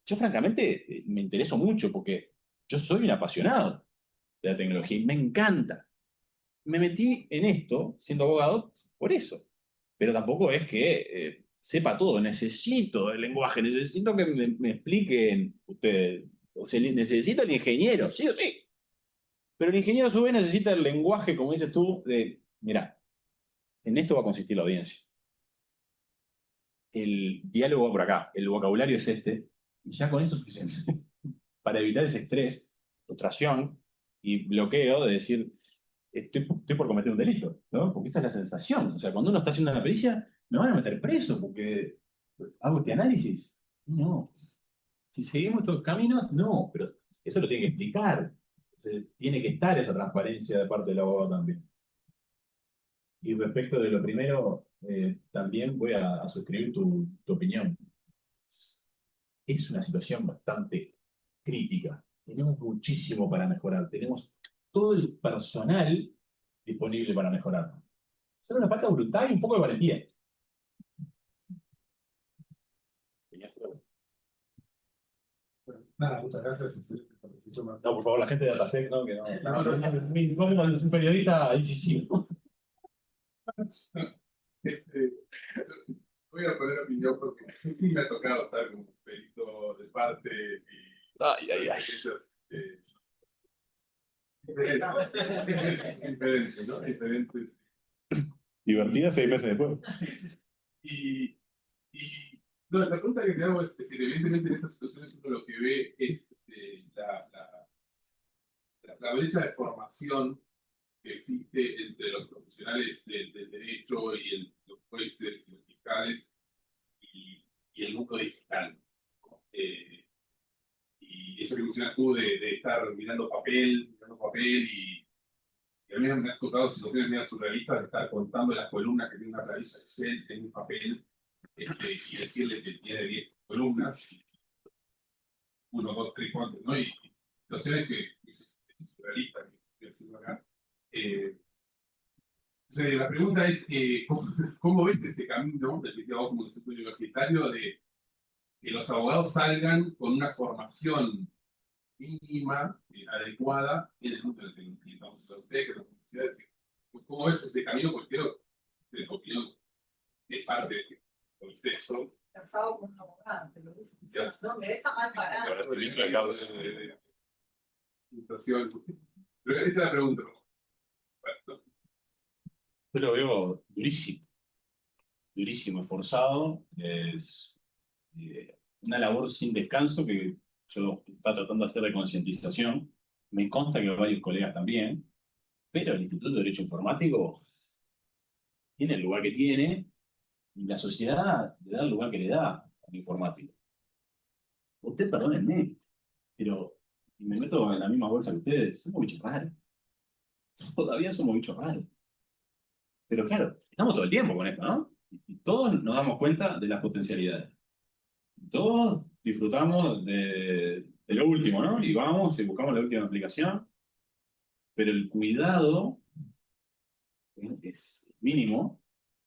yo francamente me intereso mucho porque yo soy un apasionado de la tecnología y me encanta. Me metí en esto, siendo abogado, por eso. Pero tampoco es que sepa todo. Necesito el lenguaje, necesito que me expliquen ustedes. O sea, necesito el ingeniero, sí o sí. Pero el ingeniero a su vez necesita el lenguaje, como dices tú, de, mira, en esto va a consistir la audiencia. El diálogo va por acá, el vocabulario es este, y ya con esto es suficiente. Para evitar ese estrés, frustración y bloqueo de decir, estoy por cometer un delito, ¿no? Porque esa es la sensación. O sea, cuando uno está haciendo una pericia, me van a meter preso porque hago este análisis. No. Si seguimos estos caminos, no, pero eso lo tiene que explicar. Entonces, tiene que estar esa transparencia de parte del abogado también. Y respecto de lo primero, también voy a suscribir tu opinión. Es una situación bastante crítica tenemos muchísimo para mejorar. Tenemos todo el personal disponible para mejorar. Solo una falta de voluntad y un poco de valentía. Nada, muchas gracias. No, por favor, la gente de Datasec, ¿no? Que no. Es muy incómodo, es un periodista incisivo. Voy a poner opinión porque me ha tocado estar como perito de parte y diferentes, ¿no? Diferentes. Divertida 6 meses después. Y no, la pregunta que te hago es si evidentemente en esas situaciones uno lo que ve es la brecha de formación que existe entre los profesionales del derecho y los jueces y los fiscales y el mundo digital. Y eso que mencionas tú de estar mirando papel y a mí me han tocado situaciones medio surrealistas de estar contando las columnas que tiene una planilla Excel en un papel y decirle que tiene 10 columnas, 1, 2, 3, 4, ¿no? Y situaciones que es surrealista, que decirlo acá. La pregunta es, ¿cómo ves ese camino del que te hago como centro universitario de que los abogados salgan con una formación mínima, adecuada, en el mundo en el que estamos en que las universidades? ¿Cómo ves ese camino? Porque creo que tu opinión es parte del proceso. Casado con una abogada, te lo dice. No, me deja mal parado. Pero esa es la pregunta. Yo lo veo durísimo, esforzado. Es una labor sin descanso que yo está tratando de hacer de concientización. Me consta que varios colegas también, pero el Instituto de Derecho Informático tiene el lugar que tiene y la sociedad le da el lugar que le da al informático. Usted, perdónenme, pero me meto en la misma bolsa que ustedes. Somos bichos raros. Todavía somos bichos raros. Pero claro, estamos todo el tiempo con esto, ¿no? Y todos nos damos cuenta de las potencialidades. Todos disfrutamos de lo último, ¿no? Y vamos y buscamos la última aplicación. Pero el cuidado es mínimo,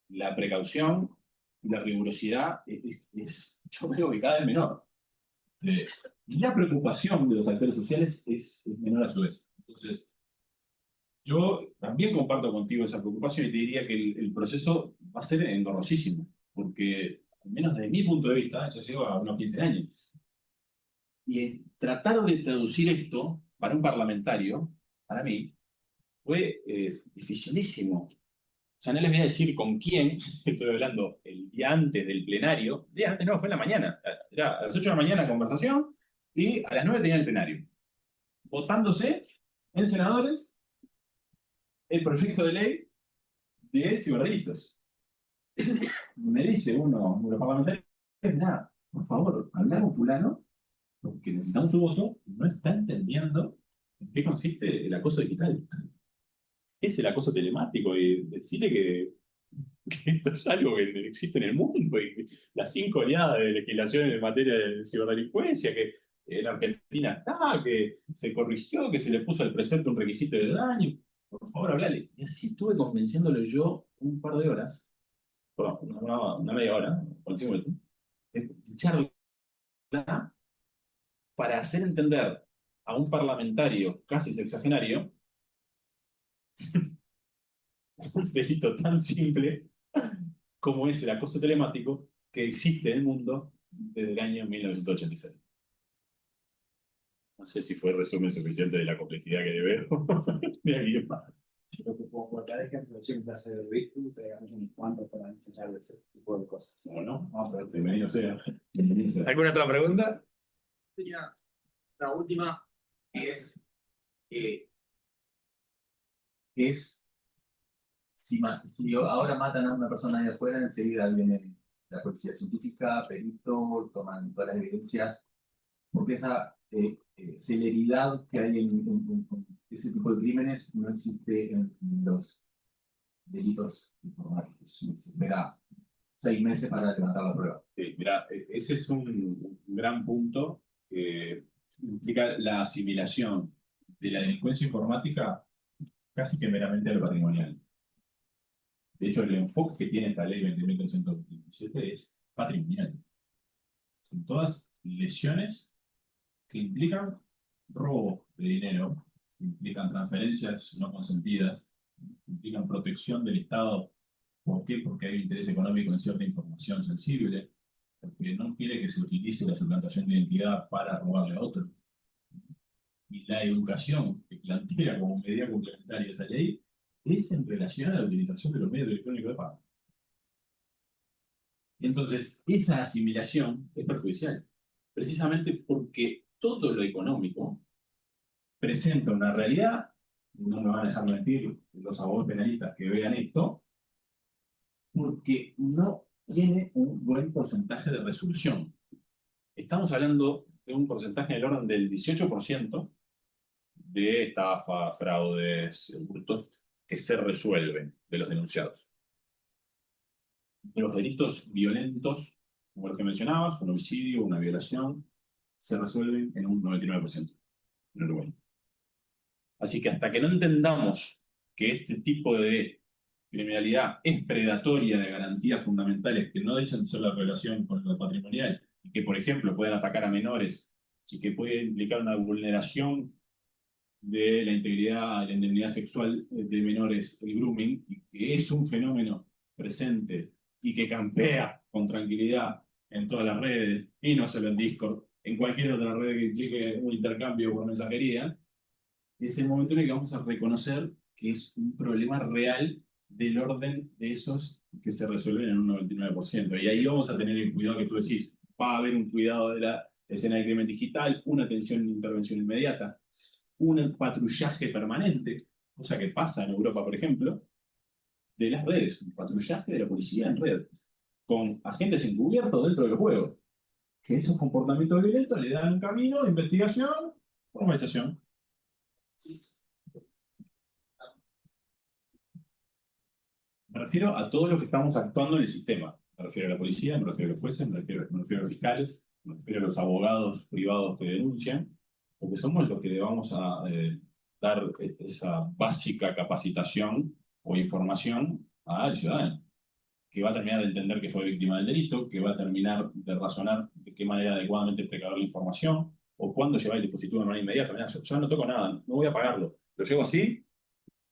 la precaución y la rigurosidad yo veo que cada vez menor. Y la preocupación de los actores sociales es menor a su vez. Entonces, yo también comparto contigo esa preocupación y te diría que el proceso va a ser engorrosísimo, porque, al menos desde mi punto de vista, yo llevo a unos 15 años. Y tratar de traducir esto para un parlamentario, para mí, fue dificilísimo. O sea, no les voy a decir con quién estoy hablando el día antes del plenario. El día antes no, fue en la mañana. Era a las 8 de la mañana conversación y a las 9 tenía el plenario. Votándose en senadores el proyecto de ley de ciberdelitos. Me dice uno de los parlamentarios, nada, por favor, hablar con fulano, porque necesitamos su voto, no está entendiendo en qué consiste el acoso digital. Es el acoso telemático y decirle que esto es algo que existe en el mundo y que las 5 oleadas de legislación en materia de ciberdelincuencia, que en Argentina está, que se corrigió, que se le puso al precepto un requisito de daño. Por favor, hablale. Y así estuve convenciéndolo yo un par de horas, perdón, una media hora, 45 minutos, de charla para hacer entender a un parlamentario casi sexagenario un delito tan simple como es el acoso telemático que existe en el mundo desde el año 1986. No sé si fue resumen suficiente de la complejidad que le veo de alguien más. Por cada ejemplo, siempre hace de Virtu, te damos unos cuantos para enseñar ese tipo de cosas. Bueno, bienvenido sea. ¿Alguna otra pregunta? Tenía la última, que es si ahora matan a una persona de afuera, enseguida viene la policía científica, perito, toman todas las evidencias, porque esa celeridad que hay en ese tipo de crímenes no existe en los delitos informáticos. Se espera 6 meses para levantar la prueba. Sí, mira, ese es un gran punto. implica la asimilación de la delincuencia informática casi que meramente a lo patrimonial. De hecho, el enfoque que tiene esta ley 20.327 es patrimonial. Son todas lesiones que implican robo de dinero, implican transferencias no consentidas, implican protección del Estado. ¿Por qué? Porque hay un interés económico en cierta información sensible, porque no quiere que se utilice la suplantación de identidad para robarle a otro. Y la educación que plantea como medida complementaria a esa ley es en relación a la utilización de los medios electrónicos de pago. Entonces, esa asimilación es perjudicial, precisamente porque todo lo económico presenta una realidad, no me van a dejar mentir los abogados penalistas que vean esto, porque no tiene un buen porcentaje de resolución. Estamos hablando de un porcentaje del orden del 18% de estafa, fraudes, hurtos que se resuelven de los denunciados. Los delitos violentos, como los que mencionabas, un homicidio, una violación, se resuelven en un 99% en Uruguay. Así que hasta que no entendamos que este tipo de criminalidad es predatoria de garantías fundamentales que no dicen solo la relación con lo patrimonial y que, por ejemplo, pueden atacar a menores y que puede implicar una vulneración de la integridad y la indemnidad sexual de menores, el grooming, y que es un fenómeno presente y que campea con tranquilidad en todas las redes, y no solo en Discord, en cualquier otra red que implique un intercambio por mensajería, es el momento en el que vamos a reconocer que es un problema real del orden de esos que se resuelven en un 99%. Y ahí vamos a tener el cuidado que tú decís. Va a haber un cuidado de la escena del crimen digital, una atención e intervención inmediata, un patrullaje permanente, cosa que pasa en Europa, por ejemplo, de las redes, un patrullaje de la policía en red, con agentes encubiertos dentro del juego, que esos comportamientos violentos le dan un camino de investigación, formalización. Me refiero a todo lo que estamos actuando en el sistema. Me refiero a la policía, me refiero a los jueces, me refiero a los fiscales, me refiero a los abogados privados que denuncian, porque somos los que le vamos a dar esa básica capacitación o información al ciudadano, que va a terminar de entender que fue víctima del delito, que va a terminar de razonar de qué manera adecuadamente precaver la información, o cuándo llevar el dispositivo de manera inmediata. Mira, yo no toco nada, no voy a pagarlo. Lo llevo así,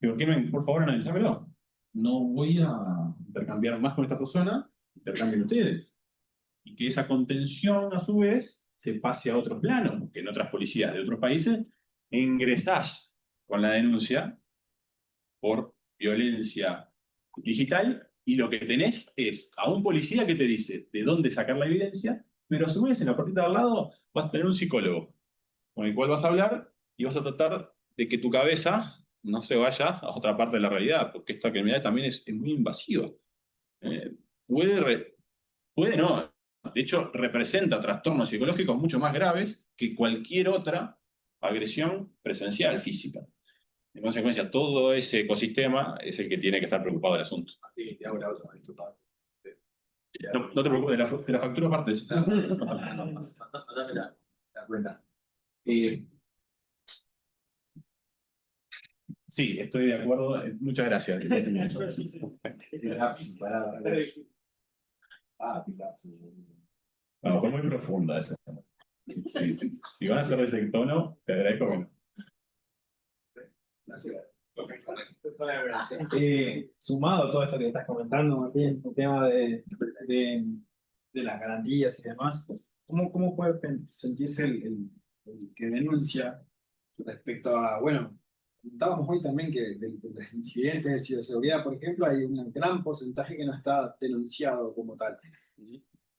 pero por favor analizámelo. No voy a intercambiar más con esta persona, intercambien ustedes. Y que esa contención, a su vez, se pase a otros planos, porque en otras policías de otros países ingresás con la denuncia por violencia digital y lo que tenés es a un policía que te dice de dónde sacar la evidencia, pero a su vez en la puertita de al lado vas a tener un psicólogo con el cual vas a hablar y vas a tratar de que tu cabeza no se vaya a otra parte de la realidad, porque esta criminalidad también es muy invasiva. Puede no, de hecho representa trastornos psicológicos mucho más graves que cualquier otra agresión presencial, física. En consecuencia, todo ese ecosistema es el que tiene que estar preocupado del asunto. No te preocupes, de la factura aparte. La cuenta. Sí, estoy de acuerdo. Muchas gracias. No, fue muy profunda esa. Si van a hacer ese tono, te agradezco que no. Sumado a todo esto que estás comentando, Martín, el tema de las garantías y demás, ¿cómo puede sentirse el que denuncia respecto a, bueno, comentábamos hoy también que de los incidentes de ciberseguridad, por ejemplo, hay un gran porcentaje que no está denunciado como tal.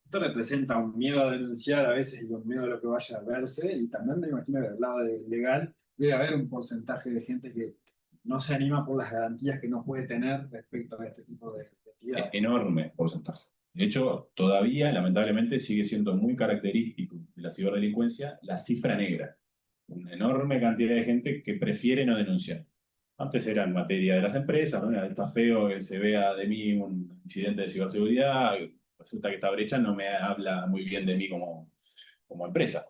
Esto representa un miedo a denunciar a veces y un miedo a lo que vaya a verse, y también me imagino que del lado legal debe haber un porcentaje de gente que no se anima por las garantías que no puede tener respecto a este tipo de actividades. Enorme porcentaje. De hecho, todavía, lamentablemente, sigue siendo muy característico de la ciberdelincuencia la cifra negra. Una enorme cantidad de gente que prefiere no denunciar. Antes era en materia de las empresas, ¿no? Está feo que se vea de mí un incidente de ciberseguridad, resulta que esta brecha no me habla muy bien de mí como empresa.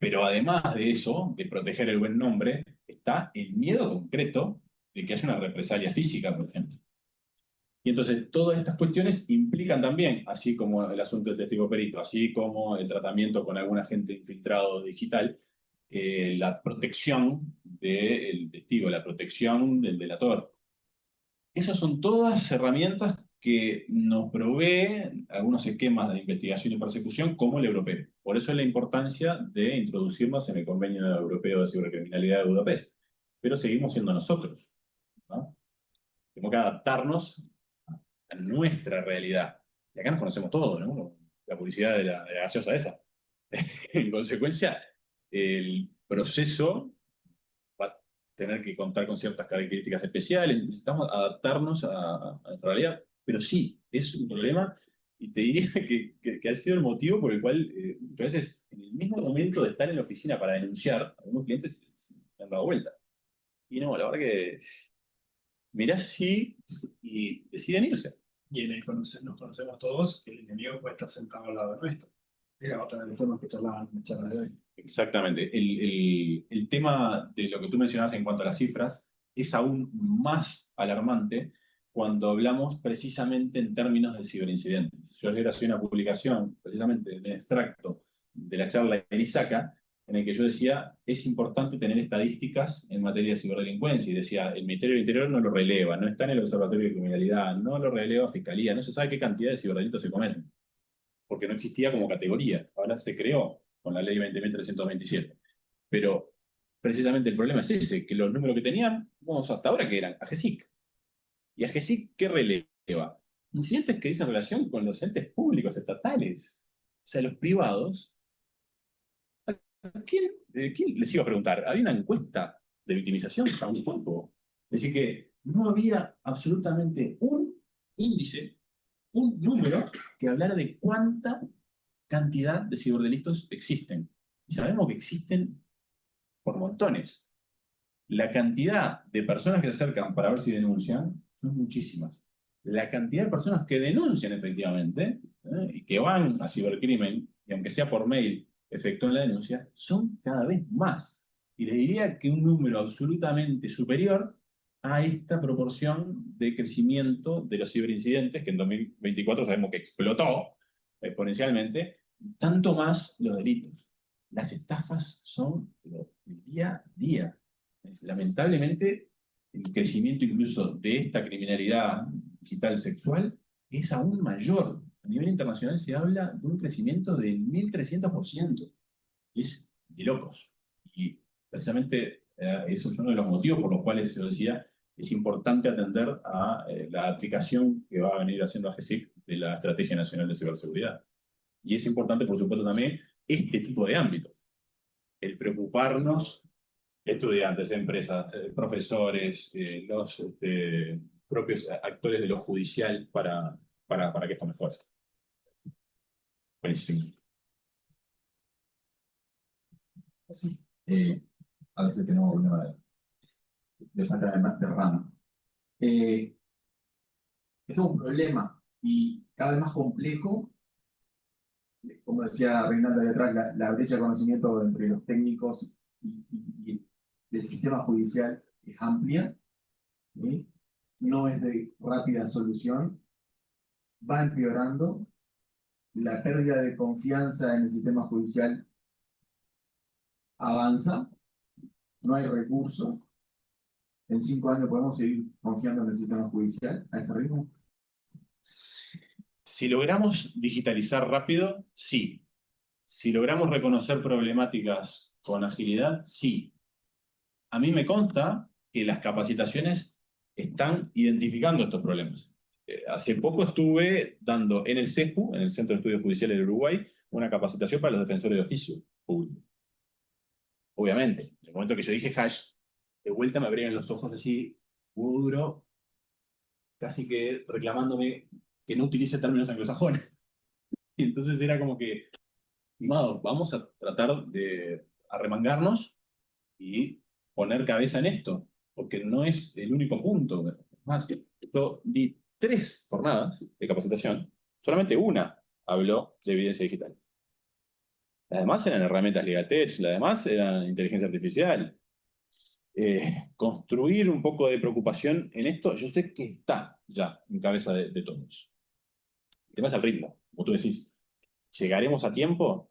Pero además de eso, de proteger el buen nombre, está el miedo concreto de que haya una represalia física, por ejemplo. Y entonces todas estas cuestiones implican también, así como el asunto del testigo perito, así como el tratamiento con algún agente infiltrado digital, la protección del testigo, la protección del delator. Esas son todas herramientas que nos provee algunos esquemas de investigación y persecución como el europeo. Por eso es la importancia de introducirnos en el Convenio Europeo de Cibercriminalidad de Budapest. Pero seguimos siendo nosotros, ¿no? Tenemos que adaptarnos a nuestra realidad. Y acá nos conocemos todos, ¿no? La publicidad de la gaseosa esa. En consecuencia, el proceso va a tener que contar con ciertas características especiales, necesitamos adaptarnos a nuestra realidad, pero sí, es un problema y te diría que ha sido el motivo por el cual a veces en el mismo momento de estar en la oficina para denunciar, algunos clientes se han dado vuelta. Y no, la verdad que mirás sí y deciden irse. Y en el nos conocemos todos, el enemigo puede estar sentado al lado nuestro. Era otra de los temas que charlaban en la charla de hoy. Exactamente. El tema de lo que tú mencionabas en cuanto a las cifras es aún más alarmante cuando hablamos precisamente en términos de ciberincidentes. Yo ayer hacía una publicación, precisamente de extracto de la charla en ISACA, en el que yo decía, es importante tener estadísticas en materia de ciberdelincuencia, y decía, el Ministerio del Interior no lo releva, no está en el Observatorio de Criminalidad, no lo releva Fiscalía, no se sabe qué cantidad de ciberdelitos se cometen, porque no existía como categoría, ahora se creó con la ley 20.327. Pero precisamente el problema es ese, que los números que tenían, vamos hasta ahora que eran AGESIC. ¿Y AGESIC qué releva? Incidentes que dicen relación con los entes públicos estatales. O sea, los privados. ¿Quién les iba a preguntar? Había una encuesta de victimización a un tiempo. Es decir, que no había absolutamente un índice, un número que hablara de cuánta cantidad de ciberdelitos existen. Y sabemos que existen por montones. La cantidad de personas que se acercan para ver si denuncian son muchísimas. La cantidad de personas que denuncian efectivamente y que van a cibercrimen, y aunque sea por mail, efectúan la denuncia, son cada vez más. Y les diría que un número absolutamente superior a esta proporción de crecimiento de los ciberincidentes, que en 2024 sabemos que explotó exponencialmente, tanto más los delitos. Las estafas son el día a día. Lamentablemente, el crecimiento incluso de esta criminalidad digital sexual es aún mayor. A nivel internacional se habla de un crecimiento del 1300%. Es de locos. Y precisamente eso es uno de los motivos por los cuales, yo decía, es importante atender a la aplicación que va a venir haciendo AGESIC de la Estrategia Nacional de Ciberseguridad. Y es importante, por supuesto, también este tipo de ámbitos. El preocuparnos, estudiantes, empresas, profesores, los propios actores de lo judicial para que esto mejore. Buenísimo. Sí. A veces tenemos problema de falta de RAM. Esto es un problema y cada vez más complejo. Como decía Reinaldo de atrás, la brecha de conocimiento entre los técnicos y el sistema judicial es amplia, ¿sí? No es de rápida solución, va empeorando, la pérdida de confianza en el sistema judicial avanza, no hay recursos. En 5 años podemos seguir confiando en el sistema judicial a este ritmo. Si logramos digitalizar rápido, sí. Si logramos reconocer problemáticas con agilidad, sí. A mí me consta que las capacitaciones están identificando estos problemas. Hace poco estuve dando en el CESPU, en el Centro de Estudios Judiciales del Uruguay, una capacitación para los defensores de oficio público. Obviamente, en el momento que yo dije hash, de vuelta me abrieron los ojos así, duro, casi que reclamándome que no utilice términos anglosajones. Y entonces era como que, estimado, vamos a tratar de arremangarnos y poner cabeza en esto, porque no es el único punto. Más, yo di 3 jornadas de capacitación, solamente una habló de evidencia digital. Las demás eran herramientas LegalTech, las demás eran inteligencia artificial. Construir un poco de preocupación en esto, yo sé que está ya en cabeza de todos. El tema es el ritmo, como tú decís. ¿Llegaremos a tiempo?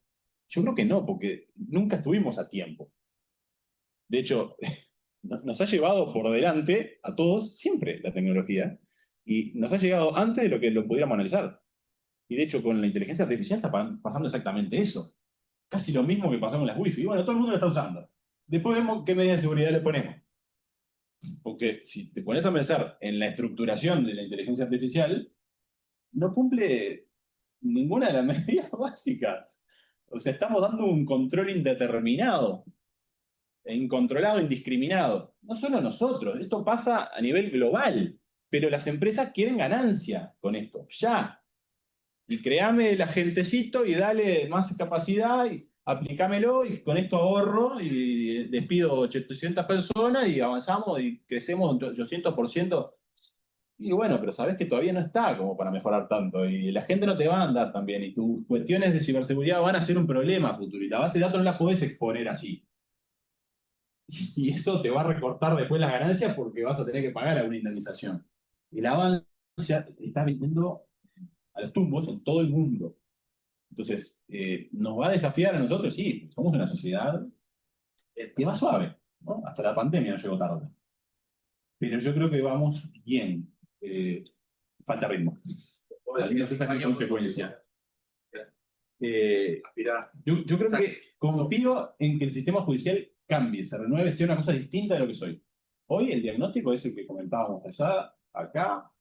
Yo creo que no, porque nunca estuvimos a tiempo. De hecho, nos ha llevado por delante a todos siempre la tecnología y nos ha llegado antes de lo que lo pudiéramos analizar. Y de hecho, con la inteligencia artificial está pasando exactamente eso. Casi lo mismo que pasó con las Wi-Fi. Bueno, todo el mundo lo está usando. Después vemos qué medidas de seguridad le ponemos. Porque si te pones a pensar en la estructuración de la inteligencia artificial, no cumple ninguna de las medidas básicas. O sea, estamos dando un control indeterminado, incontrolado, indiscriminado. No solo nosotros, esto pasa a nivel global, pero las empresas quieren ganancia con esto, ya. Y créame el agentecito y dale más capacidad y aplicámelo y con esto ahorro y despido 800 personas y avanzamos y crecemos 800%. Y bueno, pero sabes que todavía no está como para mejorar tanto y la gente no te va a andar tan bien y tus cuestiones de ciberseguridad van a ser un problema a futuro y la base de datos no las podés exponer así. Y eso te va a recortar después las ganancias porque vas a tener que pagar alguna indemnización. El avance está viniendo a los tumbos en todo el mundo. Entonces, nos va a desafiar a nosotros, sí, somos una sociedad que va suave, ¿no? Hasta la pandemia no llegó tarde. Pero yo creo que vamos bien. Falta ritmo. Al menos esa es mi consecuencia. Yo creo que confío en que el sistema judicial cambie, se renueve, sea una cosa distinta de lo que soy. Hoy el diagnóstico es el que comentábamos allá, acá,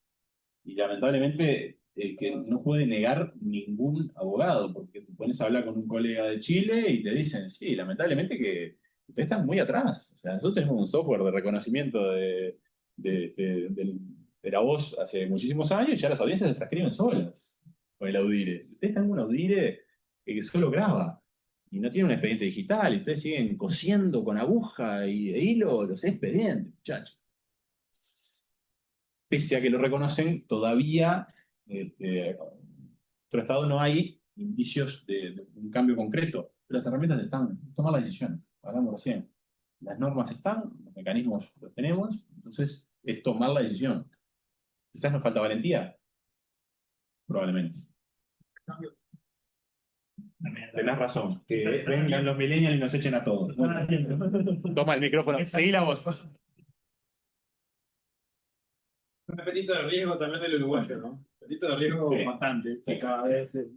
y lamentablemente que no puede negar ningún abogado, porque te pones a hablar con un colega de Chile y te dicen, sí, lamentablemente que ustedes están muy atrás. O sea, nosotros tenemos un software de reconocimiento de la voz hace muchísimos años y ya las audiencias se transcriben solas con el Audire. Ustedes están en un Audire que solo graba y no tiene un expediente digital y ustedes siguen cosiendo con aguja e hilo los expedientes, muchachos. Pese a que lo reconocen, todavía en nuestro Estado no hay indicios de un cambio concreto. Pero las herramientas están, tomar las decisiones, hablamos recién. Las normas están, los mecanismos los tenemos, entonces es tomar la decisión. Quizás nos falta valentía, probablemente. Tenés razón, que vengan los millennials y nos echen a todos. Toma el micrófono, seguí la voz. Un apetito de riesgo también del uruguayo, ¿no? Apetito de riesgo Sí. bastante. Sí. Cada vez